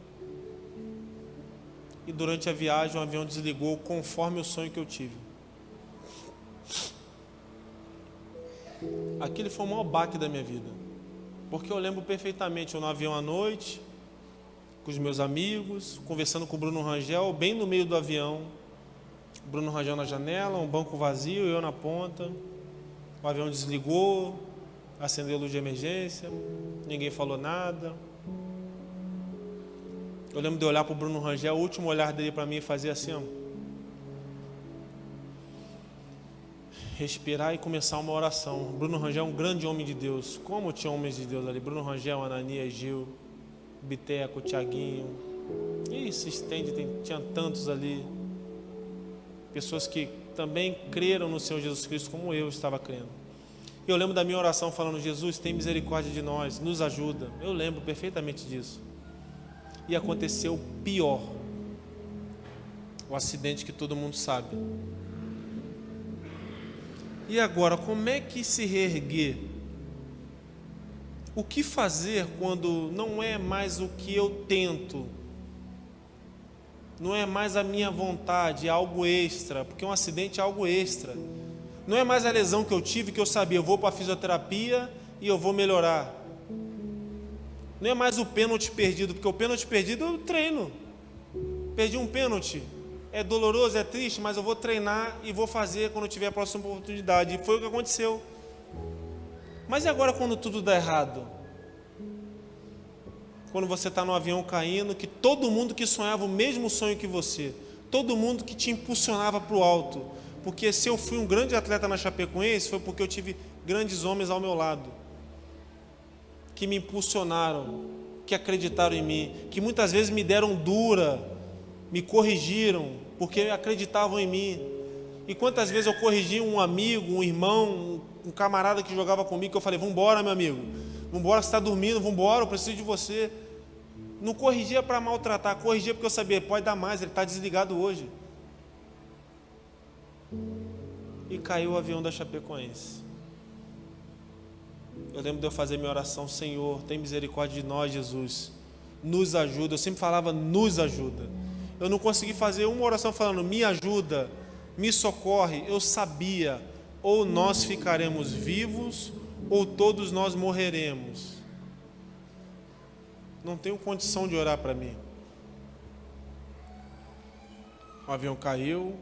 E durante a viagem o avião desligou conforme o sonho que eu tive. Aquele foi o maior baque da minha vida, porque eu lembro perfeitamente, eu no avião à noite, com os meus amigos, conversando com o Bruno Rangel, bem no meio do avião, o Bruno Rangel na janela, um banco vazio, eu na ponta, o avião desligou, acendeu a luz de emergência, ninguém falou nada. Eu lembro de olhar para o Bruno Rangel, o último olhar dele para mim e fazer assim, ó, respirar e começar uma oração. Bruno Rangel é um grande homem de Deus. Como tinha homens de Deus ali? Bruno Rangel, Ananias, Gil, Biteco, Tiaguinho. E se estende, tinha tantos ali. Pessoas que também creram no Senhor Jesus Cristo como eu estava crendo. E eu lembro da minha oração falando, Jesus, tem misericórdia de nós, nos ajuda. Eu lembro perfeitamente disso. E aconteceu o pior. O acidente que todo mundo sabe. E agora, como é que se reerguer? O que fazer quando não é mais o que eu tento? Não é mais a minha vontade, é algo extra, porque um acidente é algo extra. Não é mais a lesão que eu tive, que eu sabia, eu vou para a fisioterapia e eu vou melhorar. Não é mais o pênalti perdido, porque o pênalti perdido eu treino. Perdi um pênalti. É doloroso, é triste, mas eu vou treinar e vou fazer quando eu tiver a próxima oportunidade. E foi o que aconteceu. Mas e agora quando tudo dá errado? Quando você está no avião caindo, que todo mundo que sonhava o mesmo sonho que você, todo mundo que te impulsionava para o alto. Porque se eu fui um grande atleta na Chapecoense, foi porque eu tive grandes homens ao meu lado, que me impulsionaram, que acreditaram em mim, que muitas vezes me deram dura, me corrigiram, porque acreditavam em mim. E quantas vezes eu corrigi um amigo, um irmão, um camarada que jogava comigo, que eu falei, vambora meu amigo, vambora, você está dormindo, vambora, eu preciso de você. Não corrigia para maltratar, corrigia porque eu sabia, pode dar mais, ele está desligado hoje. E caiu o avião da Chapecoense. Eu lembro de eu fazer minha oração, Senhor, tem misericórdia de nós, Jesus, nos ajuda. Eu sempre falava, nos ajuda. Eu não consegui fazer uma oração falando, me ajuda, me socorre. Eu sabia, ou nós ficaremos vivos, ou todos nós morreremos. Não tenho condição de orar para mim. O avião caiu,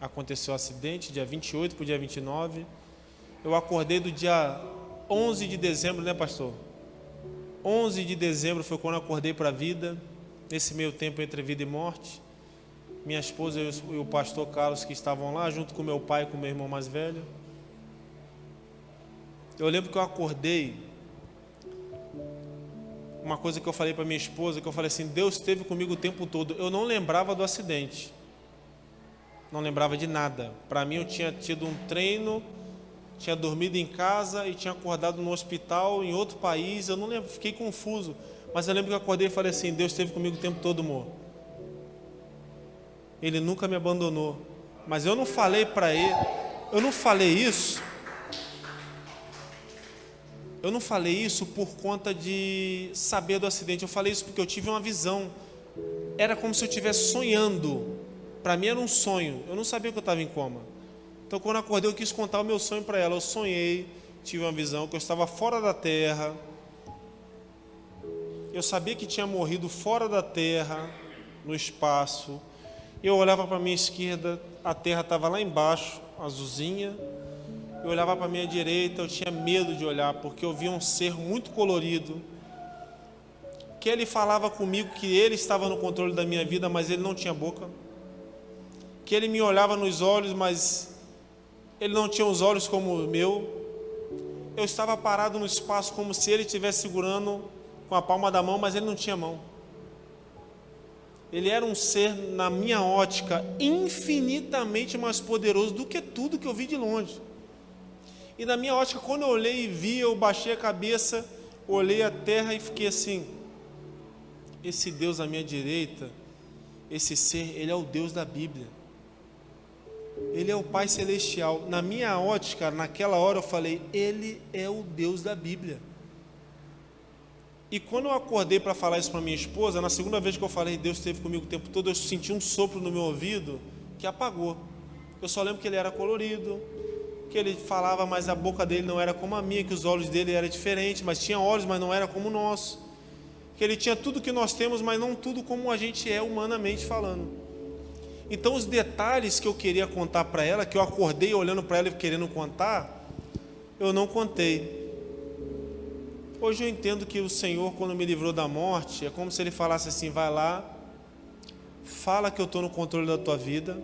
aconteceu o acidente, dia 28 para o dia 29. Eu acordei do dia 11 de dezembro, né, pastor? 11 de dezembro foi quando eu acordei para a vida, nesse meio tempo entre vida e morte. Minha esposa e o pastor Carlos que estavam lá, junto com meu pai e com meu irmão mais velho. Eu lembro que eu acordei, uma coisa que eu falei para minha esposa, que eu falei assim, Deus esteve comigo o tempo todo. Eu não lembrava do acidente, não lembrava de nada. Para mim eu tinha tido um treino, tinha dormido em casa e tinha acordado no hospital em outro país. Eu não lembro, fiquei confuso. Mas eu lembro que eu acordei e falei assim, Deus esteve comigo o tempo todo, amor. Ele nunca me abandonou. Mas eu não falei para ele, eu não falei isso por conta de saber do acidente. Eu falei isso porque eu tive uma visão. Era como se eu estivesse sonhando. Para mim era um sonho. Eu não sabia que eu estava em coma. Então quando eu acordei eu quis contar o meu sonho para ela. Eu sonhei, tive uma visão que eu estava fora da terra. Eu sabia que tinha morrido fora da terra, no espaço. Eu olhava para a minha esquerda, a terra estava lá embaixo, azulzinha. Eu olhava para a minha direita, eu tinha medo de olhar, porque eu via um ser muito colorido, que ele falava comigo que ele estava no controle da minha vida, mas ele não tinha boca. Que ele me olhava nos olhos, mas ele não tinha os olhos como o meu. Eu estava parado no espaço como se ele estivesse segurando com a palma da mão, mas ele não tinha mão. Ele era um ser, na minha ótica, infinitamente mais poderoso do que tudo que eu vi de longe. E na minha ótica, quando eu olhei e vi, eu baixei a cabeça, olhei a terra e fiquei assim, esse Deus à minha direita, esse ser, ele é o Deus da Bíblia. Ele é o Pai Celestial. Na minha ótica, naquela hora eu falei, ele é o Deus da Bíblia. E quando eu acordei para falar isso para minha esposa, na segunda vez que eu falei, Deus esteve comigo o tempo todo, eu senti um sopro no meu ouvido que apagou. Eu só lembro que ele era colorido, que ele falava, mas a boca dele não era como a minha, que os olhos dele eram diferentes, mas tinha olhos, mas não era como o nosso. Que ele tinha tudo que nós temos, mas não tudo como a gente é humanamente falando. Então os detalhes que eu queria contar para ela, que eu acordei olhando para ela e querendo contar, eu não contei. Hoje eu entendo que o Senhor, quando me livrou da morte, é como se Ele falasse assim, vai lá, fala que eu estou no controle da tua vida,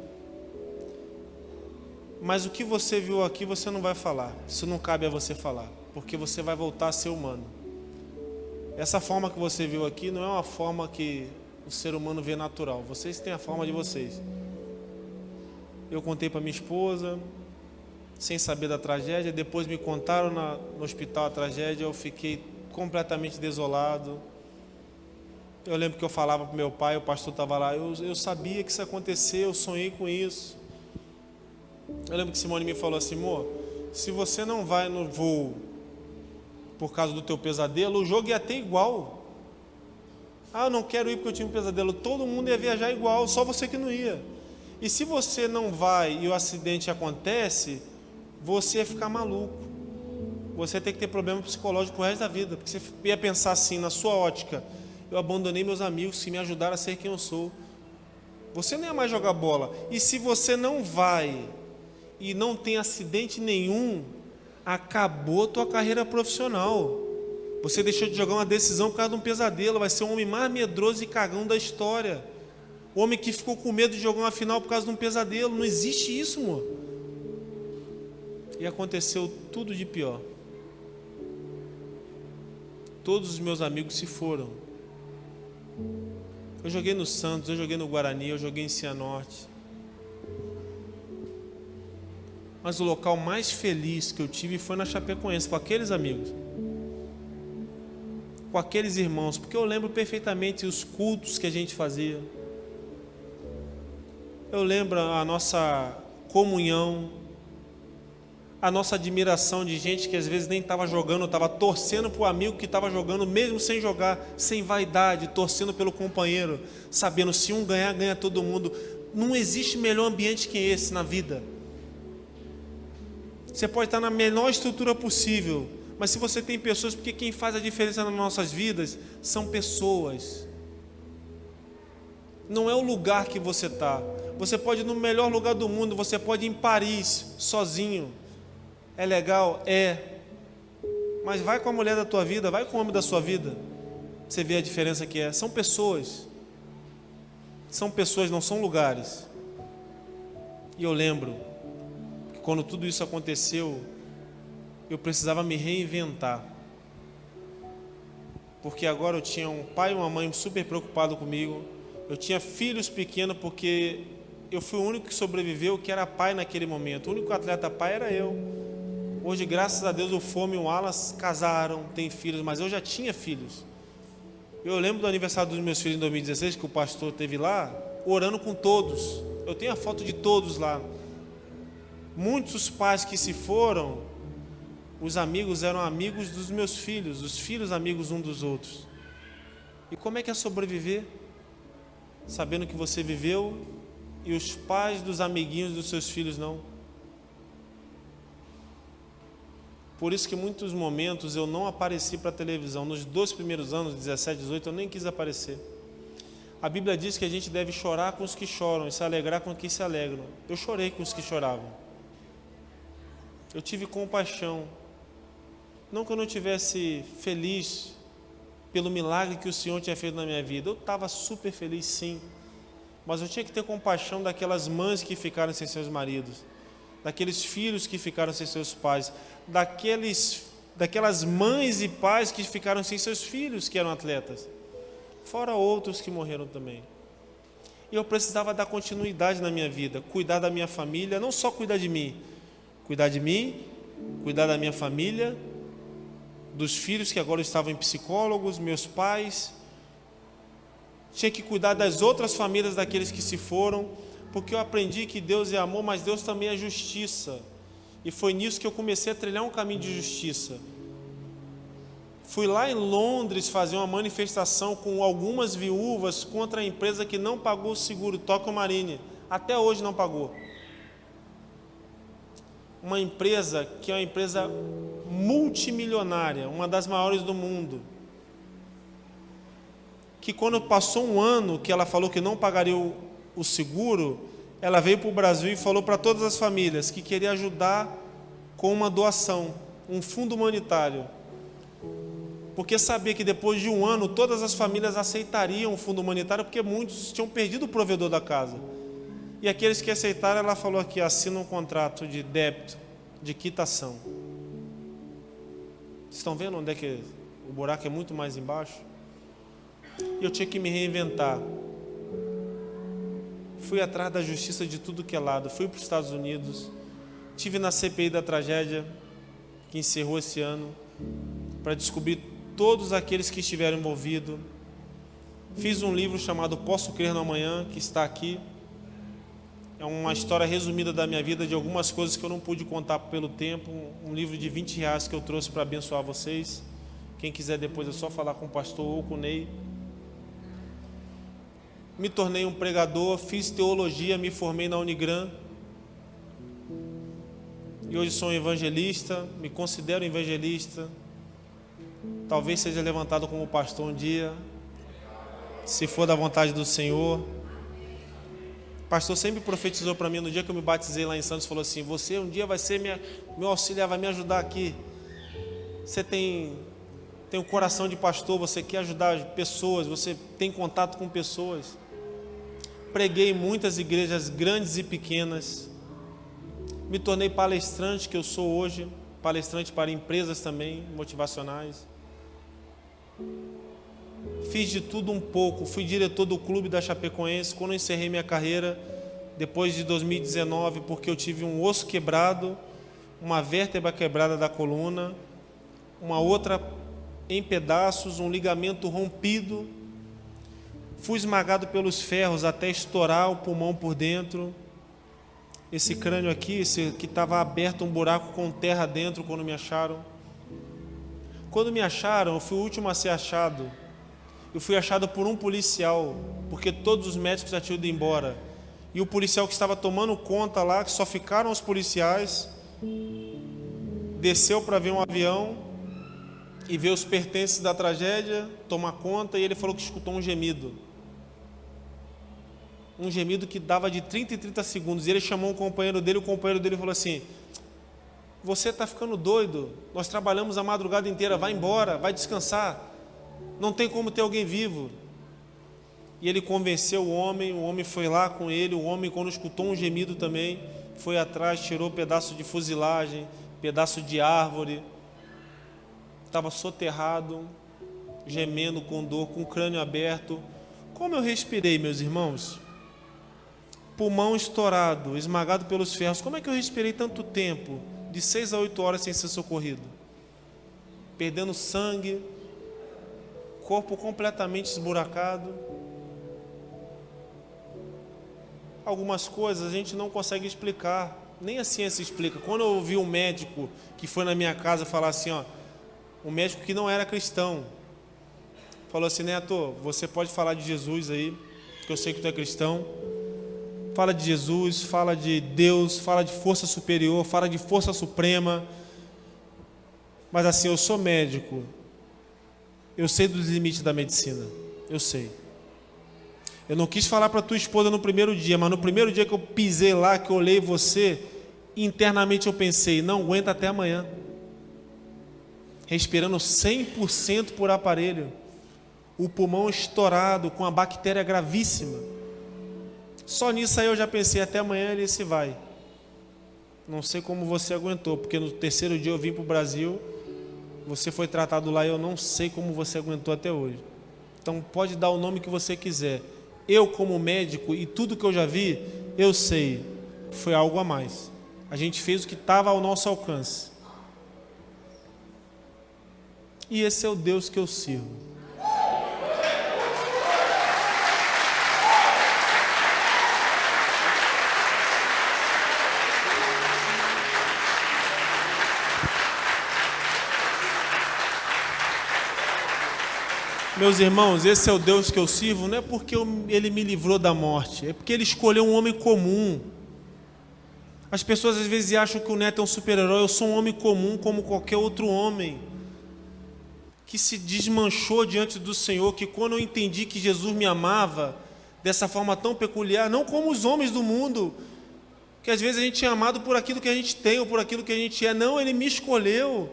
mas o que você viu aqui você não vai falar, isso não cabe a você falar, porque você vai voltar a ser humano. Essa forma que você viu aqui não é uma forma que o ser humano vê natural, vocês têm a forma de vocês. Eu contei para minha esposa, sem saber da tragédia, depois me contaram no hospital a tragédia, eu fiquei completamente desolado. Eu lembro que eu falava para meu pai, o pastor estava lá, eu sabia que isso ia acontecer, eu sonhei com isso. Eu lembro que Simone me falou assim, amor, se você não vai no voo por causa do teu pesadelo, o jogo ia ter igual. Ah, eu não quero ir porque eu tinha um pesadelo, todo mundo ia viajar igual, só você que não ia. E se você não vai e o acidente acontece, você ia ficar maluco. Você ia ter que ter problema psicológico pro resto da vida. Porque você ia pensar assim, na sua ótica, eu abandonei meus amigos que me ajudaram a ser quem eu sou. Você não ia mais jogar bola. E se você não vai e não tem acidente nenhum, acabou tua carreira profissional. Você deixou de jogar uma decisão por causa de um pesadelo. Vai ser o homem mais medroso e cagão da história. O homem que ficou com medo de jogar uma final por causa de um pesadelo. Não existe isso, amor. E aconteceu tudo de pior. Todos os meus amigos se foram. Eu joguei no Santos, eu joguei no Guarani, eu joguei em Cianorte. Mas o local mais feliz que eu tive foi na Chapecoense, com aqueles amigos. Com aqueles irmãos, porque eu lembro perfeitamente os cultos que a gente fazia. Eu lembro a nossa comunhão, a nossa admiração de gente que às vezes nem estava jogando, estava torcendo para o amigo que estava jogando, mesmo sem jogar, sem vaidade, torcendo pelo companheiro, sabendo se um ganhar, ganha todo mundo. Não existe melhor ambiente que esse na vida. Você pode estar na menor estrutura possível, mas se você tem pessoas, porque quem faz a diferença nas nossas vidas são pessoas. Não é o lugar que você está. Você pode ir no melhor lugar do mundo, você pode ir em Paris, sozinho. É legal? É. Mas vai com a mulher da tua vida, vai com o homem da sua vida. Você vê a diferença que é. São pessoas. São pessoas, não são lugares. E eu lembro que quando tudo isso aconteceu, eu precisava me reinventar. Porque agora eu tinha um pai e uma mãe super preocupados comigo. Eu tinha filhos pequenos porque eu fui o único que sobreviveu, que era pai naquele momento. O único atleta pai era eu. Hoje, graças a Deus, o Fome e o Alas casaram, têm filhos, mas eu já tinha filhos. Eu lembro do aniversário dos meus filhos em 2016, que o pastor esteve lá, orando com todos. Eu tenho a foto de todos lá. Muitos pais que se foram, os amigos eram amigos dos meus filhos, os filhos amigos um dos outros. E como é que é sobreviver? Sabendo que você viveu e os pais dos amiguinhos dos seus filhos não. Por isso que em muitos momentos eu não apareci para a televisão. Nos 2 primeiros anos, 17, 18, eu nem quis aparecer. A Bíblia diz que a gente deve chorar com os que choram e se alegrar com os que se alegram. Eu chorei com os que choravam. Eu tive compaixão. Não que eu não tivesse feliz pelo milagre que o Senhor tinha feito na minha vida. Eu estava super feliz, sim. Mas eu tinha que ter compaixão daquelas mães que ficaram sem seus maridos, daqueles filhos que ficaram sem seus pais, daquelas mães e pais que ficaram sem seus filhos que eram atletas, fora outros que morreram também. E eu precisava dar continuidade na minha vida, cuidar da minha família, não só cuidar de mim, cuidar da minha família, dos filhos que agora estavam em psicólogos, meus pais. Tinha que cuidar das outras famílias daqueles que se foram, porque eu aprendi que Deus é amor, mas Deus também é justiça. E foi nisso que eu comecei a trilhar um caminho de justiça. Fui lá em Londres fazer uma manifestação com algumas viúvas contra a empresa que não pagou o seguro, Tokio Marine. Até hoje não pagou. Uma empresa que é uma empresa multimilionária, uma das maiores do mundo. Que quando passou um ano que ela falou que não pagaria o seguro, ela veio para o Brasil e falou para todas as famílias que queria ajudar com uma doação, um fundo humanitário. Porque sabia que depois de um ano todas as famílias aceitariam o fundo humanitário, porque muitos tinham perdido o provedor da casa. E aqueles que aceitaram, ela falou aqui, assina um contrato de débito, de quitação. Vocês estão vendo onde é que o buraco é muito mais embaixo? E eu tinha que me reinventar. Fui atrás da justiça de tudo que é lado. Fui para os Estados Unidos. Tive na CPI da tragédia, que encerrou esse ano, para descobrir todos aqueles que estiveram envolvidos. Fiz um livro chamado Posso Crer no Amanhã, que está aqui. É uma história resumida da minha vida, de algumas coisas que eu não pude contar pelo tempo. Um livro de R$20 que eu trouxe para abençoar vocês. Quem quiser depois é só falar com o pastor ou com o Ney. Me tornei um pregador, fiz teologia, me formei na Unigran. E hoje sou um evangelista, me considero evangelista. Talvez seja levantado como pastor um dia, se for da vontade do Senhor. O pastor sempre profetizou para mim, no dia que eu me batizei lá em Santos, falou assim: você um dia vai ser meu auxiliar, vai me ajudar aqui. Você tem um coração de pastor, você quer ajudar pessoas, você tem contato com pessoas. Preguei em muitas igrejas grandes e pequenas. Me tornei palestrante, que eu sou hoje, palestrante para empresas também, motivacionais. Fiz de tudo um pouco, fui diretor do clube da Chapecoense. Quando eu encerrei minha carreira, depois de 2019, porque eu tive um osso quebrado, uma vértebra quebrada da coluna, uma outra em pedaços, um ligamento rompido. Fui esmagado pelos ferros até estourar o pulmão por dentro. Esse crânio aqui, que estava aberto, um buraco com terra dentro quando me acharam. Quando me acharam, eu fui o último a ser achado. Eu fui achado por um policial, porque todos os médicos já tinham ido embora. E o policial que estava tomando conta lá, que só ficaram os policiais, desceu para ver um avião e ver os pertences da tragédia, tomar conta, e ele falou que escutou um gemido. Um gemido que dava de 30 em 30 segundos. E ele chamou um companheiro dele, o companheiro dele falou assim: você está ficando doido, nós trabalhamos a madrugada inteira, vai embora, vai descansar, não tem como ter alguém vivo. E ele convenceu o homem foi lá com ele, o homem, quando escutou um gemido também, foi atrás, tirou pedaço de fusilagem, pedaço de árvore, estava soterrado, gemendo com dor, com o crânio aberto. Como eu respirei, meus irmãos? Pulmão estourado, esmagado pelos ferros. Como é que eu respirei tanto tempo? De 6 a 8 horas sem ser socorrido, perdendo sangue, corpo completamente esburacado. Algumas coisas a gente não consegue explicar, nem a ciência explica. Quando eu ouvi um médico que foi na minha casa falar assim, um médico que não era cristão, falou assim: Neto, você pode falar de Jesus aí, que eu sei que tu é cristão. Fala de Jesus, fala de Deus, fala de força superior, fala de força suprema. Mas assim, eu sou médico, eu sei dos limites da medicina, eu sei. Eu não quis falar para tua esposa no primeiro dia, mas no primeiro dia que eu pisei lá, que eu olhei você, internamente eu pensei: não aguenta até amanhã. Respirando 100% por aparelho, o pulmão estourado, com a bactéria gravíssima. Só nisso aí eu já pensei: até amanhã ele se vai. Não sei como você aguentou, porque no terceiro dia eu vim para o Brasil, você foi tratado lá e eu não sei como você aguentou até hoje. Então pode dar o nome que você quiser. Eu, como médico, e tudo que eu já vi, eu sei, foi algo a mais. A gente fez o que estava ao nosso alcance. E esse é o Deus que eu sirvo. Meus irmãos, esse é o Deus que eu sirvo, não é porque Ele me livrou da morte, é porque Ele escolheu um homem comum. As pessoas às vezes acham que o Neto é um super-herói. Eu sou um homem comum como qualquer outro homem, que se desmanchou diante do Senhor, que quando eu entendi que Jesus me amava dessa forma tão peculiar, não como os homens do mundo, que às vezes a gente é amado por aquilo que a gente tem ou por aquilo que a gente é. Não, Ele me escolheu.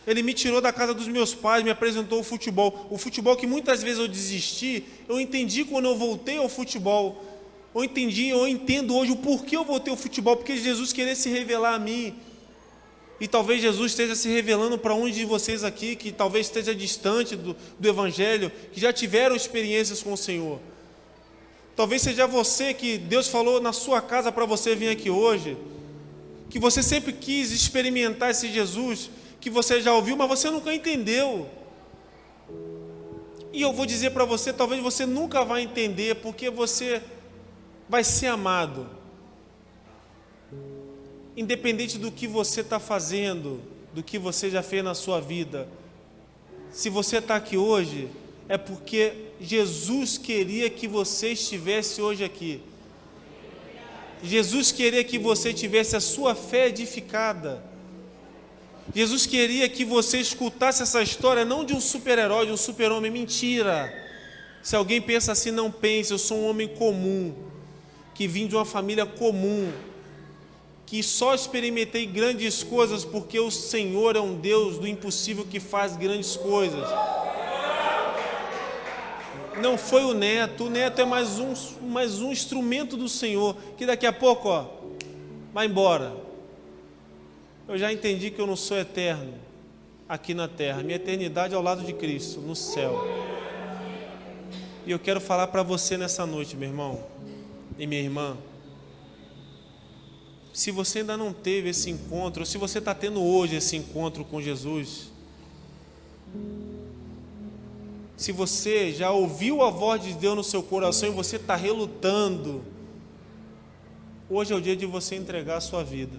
Ele me tirou da casa dos meus pais, me apresentou o futebol. O futebol que muitas vezes eu desisti, eu entendi quando eu voltei ao futebol. Eu entendo hoje o porquê eu voltei ao futebol, porque Jesus queria se revelar a mim. E talvez Jesus esteja se revelando para um de vocês aqui, que talvez esteja distante do Evangelho, que já tiveram experiências com o Senhor. Talvez seja você que Deus falou na sua casa para você vir aqui hoje, que você sempre quis experimentar esse Jesus, que você já ouviu, mas você nunca entendeu. E eu vou dizer para você, talvez você nunca vai entender, porque você vai ser amado. Independente do que você está fazendo, do que você já fez na sua vida. Se você está aqui hoje, é porque Jesus queria que você estivesse hoje aqui. Jesus queria que você tivesse a sua fé edificada. Jesus queria que você escutasse essa história não de um super-herói, de um super-homem. Mentira! Se alguém pensa assim, não pense. Eu sou um homem comum, que vim de uma família comum, que só experimentei grandes coisas porque o Senhor é um Deus do impossível que faz grandes coisas. Não foi o Neto é mais um instrumento do Senhor, que daqui a pouco, vai embora. Eu já entendi que eu não sou eterno aqui na terra. Minha eternidade é ao lado de Cristo, no céu. E eu quero falar para você nessa noite, meu irmão e minha irmã. Se você ainda não teve esse encontro, ou se você está tendo hoje esse encontro com Jesus, se você já ouviu a voz de Deus no seu coração e você está relutando, hoje é o dia de você entregar a sua vida.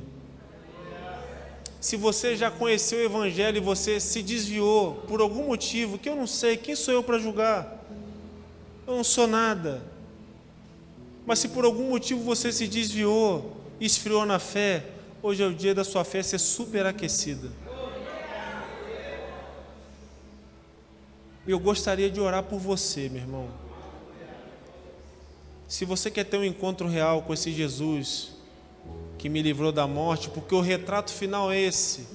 Se você já conheceu o Evangelho e você se desviou por algum motivo, que eu não sei, quem sou eu para julgar? Eu não sou nada. Mas se por algum motivo você se desviou, esfriou na fé, hoje é o dia da sua fé ser superaquecida. E eu gostaria de orar por você, meu irmão. Se você quer ter um encontro real com esse Jesus, que me livrou da morte, porque o retrato final é esse,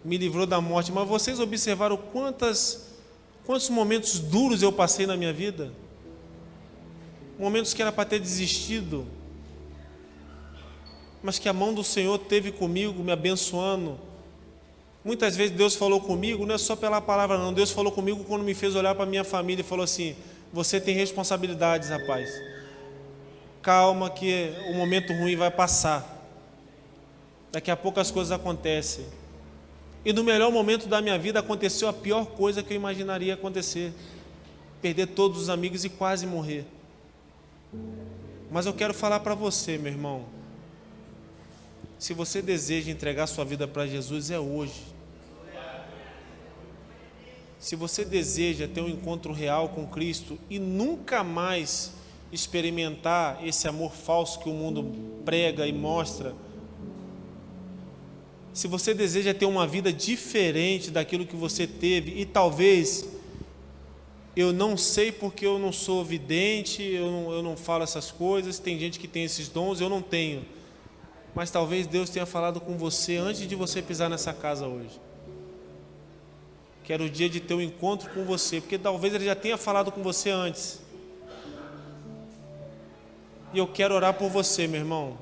me livrou da morte. Mas vocês observaram quantos momentos duros eu passei na minha vida? Momentos que era para ter desistido, mas que a mão do Senhor teve comigo, me abençoando. Muitas vezes Deus falou comigo, não é só pela palavra não, Deus falou comigo quando me fez olhar para minha família e falou assim: você tem responsabilidades, rapaz, calma que o momento ruim vai passar, daqui a pouco as coisas acontecem. E no melhor momento da minha vida aconteceu a pior coisa que eu imaginaria acontecer: perder todos os amigos e quase morrer. Mas eu quero falar para você, meu irmão, se você deseja entregar sua vida para Jesus, é hoje. Se você deseja ter um encontro real com Cristo e nunca mais experimentar esse amor falso que o mundo prega e mostra, se você deseja ter uma vida diferente daquilo que você teve, e talvez, eu não sei porque eu não sou vidente, eu não falo essas coisas, tem gente que tem esses dons, eu não tenho, mas talvez Deus tenha falado com você antes de você pisar nessa casa hoje, que era o dia de ter um encontro com você, porque talvez Ele já tenha falado com você antes. E eu quero orar por você, meu irmão.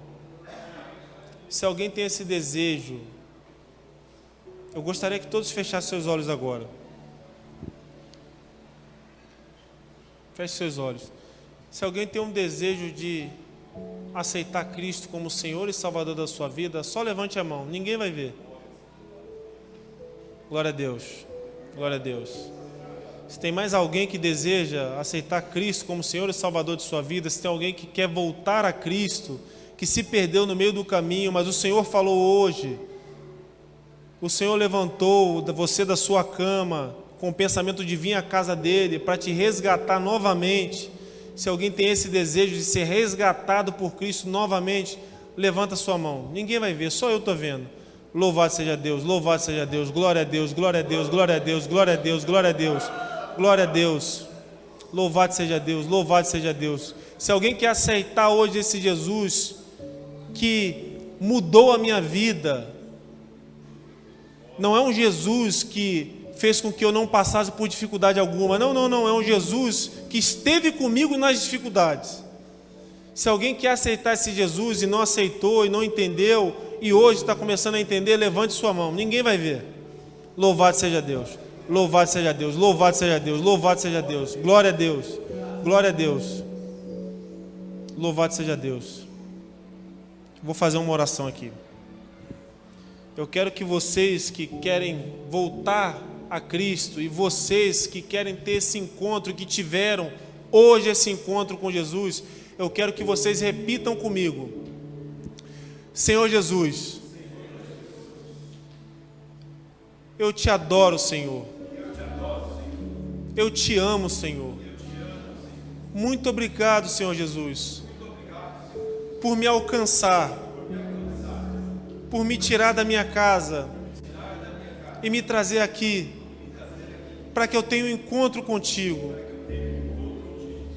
Se alguém tem esse desejo, eu gostaria que todos fechassem seus olhos agora. Feche seus olhos. Se alguém tem um desejo de aceitar Cristo como Senhor e Salvador da sua vida, só levante a mão, ninguém vai ver. Glória a Deus, glória a Deus. Se tem mais alguém que deseja aceitar Cristo como Senhor e Salvador de sua vida, se tem alguém que quer voltar a Cristo, que se perdeu no meio do caminho, mas o Senhor falou hoje, o Senhor levantou você da sua cama com o pensamento de vir à casa dele para te resgatar novamente. Se alguém tem esse desejo de ser resgatado por Cristo novamente, levanta sua mão. Ninguém vai ver, só eu estou vendo. Louvado seja Deus, louvado seja Deus, glória a Deus, glória a Deus, glória a Deus, glória a Deus, glória a Deus, glória a Deus, louvado seja Deus, louvado seja Deus. Se alguém quer aceitar hoje esse Jesus que mudou a minha vida, não é um Jesus que fez com que eu não passasse por dificuldade alguma, não, é um Jesus que esteve comigo nas dificuldades. Se alguém quer aceitar esse Jesus e não aceitou e não entendeu, e hoje está começando a entender, levante sua mão, ninguém vai ver. Louvado seja Deus, louvado seja Deus, louvado seja Deus, louvado seja Deus, glória a Deus, glória a Deus, louvado seja Deus. Vou fazer uma oração aqui. Eu quero que vocês que querem voltar a Cristo e vocês que querem ter esse encontro, que tiveram hoje esse encontro com Jesus, eu quero que vocês repitam comigo: Senhor Jesus, eu te adoro, Senhor, eu te amo, Senhor. Muito obrigado, Senhor Jesus, por me alcançar, por me tirar da minha casa e me trazer aqui, para que eu tenha um encontro contigo.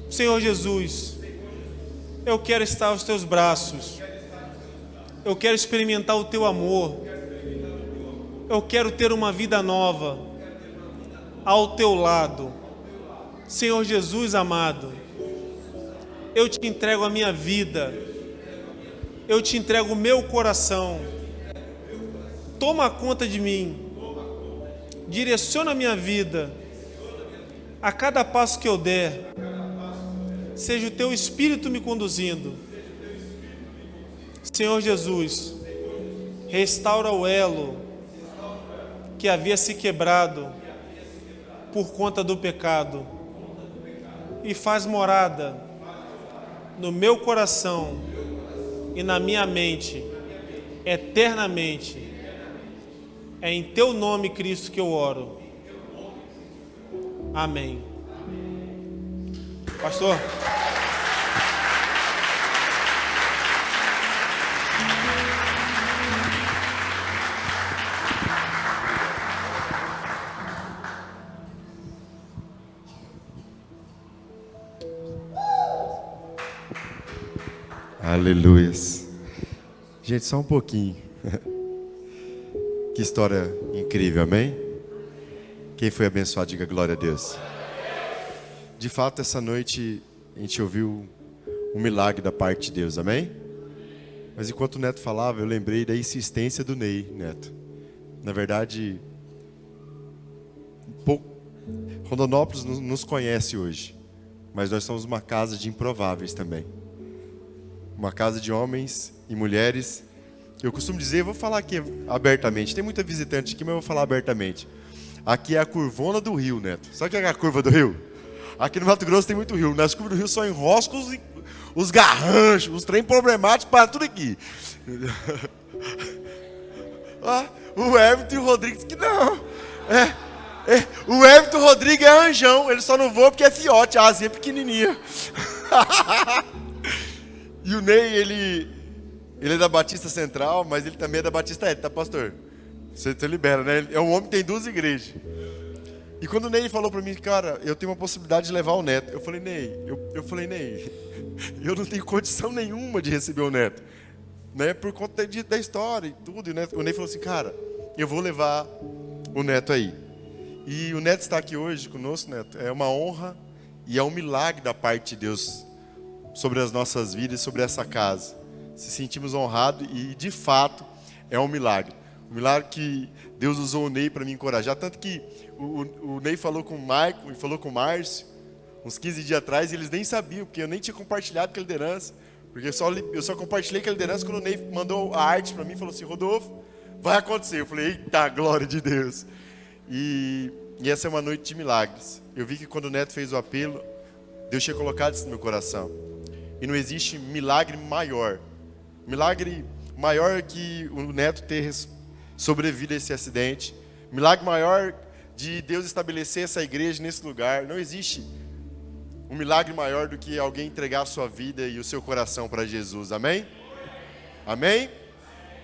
Senhor Jesus, eu quero estar aos teus braços, eu quero experimentar o teu amor, eu quero ter uma vida nova ao teu lado. Senhor Jesus amado, eu te entrego a minha vida, eu te entrego o meu coração. Toma conta de mim, direciona a minha vida, a cada passo que eu der, seja o teu Espírito me conduzindo. Senhor Jesus, restaura o elo que havia se quebrado por conta do pecado e faz morada no meu coração e na minha mente eternamente. É em teu nome, Cristo, que eu oro. Amém. Pastor. Aleluias. Gente, só um pouquinho. Que história incrível, amém? Quem foi abençoado, diga glória a Deus. De fato, essa noite a gente ouviu um milagre da parte de Deus, amém? Mas enquanto o Neto falava, eu lembrei da insistência do Ney, Neto. Na verdade, Rondonópolis nos conhece hoje, mas nós somos uma casa de improváveis também. Uma casa de homens e mulheres. Eu costumo dizer, eu vou falar aqui abertamente, tem muita visitante aqui, mas eu vou falar abertamente. Aqui é a curvona do rio, Neto. Sabe o que é a curva do rio? Aqui no Mato Grosso tem muito rio. Nas curvas do rio só enrosca os garranchos, os trem problemáticos para tudo aqui. O Everton e o Rodrigues que não. O Everton Rodrigues é anjão, ele só não voa porque é fiote, a asinha é pequenininha. E o Ney, ele é da Batista Central, mas ele também é da Batista Ética, tá, pastor? Você libera, né? É um homem que tem 2 igrejas. E quando o Ney falou pra mim, cara, eu tenho uma possibilidade de levar o Neto. Eu falei, Ney, eu não tenho condição nenhuma de receber o Neto. Né? Por conta da história e tudo. E o Ney falou assim, cara, eu vou levar o Neto aí. E o Neto está aqui hoje conosco, Neto. É uma honra e é um milagre da parte de Deus sobre as nossas vidas, sobre essa casa. Se sentimos honrados e, de fato, é um milagre. Um milagre que Deus usou o Ney para me encorajar. Tanto que o Ney falou com o Maicon e falou com o Márcio, uns 15 dias atrás, e eles nem sabiam, porque eu nem tinha compartilhado com a liderança. Porque eu só compartilhei com a liderança quando o Ney mandou a arte para mim e falou assim, Rodolfo, vai acontecer. Eu falei, eita, glória de Deus. E essa é uma noite de milagres. Eu vi que quando o Neto fez o apelo, Deus tinha colocado isso no meu coração. E não existe milagre maior. Milagre maior que o Neto ter sobrevivido a esse acidente. Milagre maior de Deus estabelecer essa igreja nesse lugar. Não existe um milagre maior do que alguém entregar a sua vida e o seu coração para Jesus. Amém? Amém?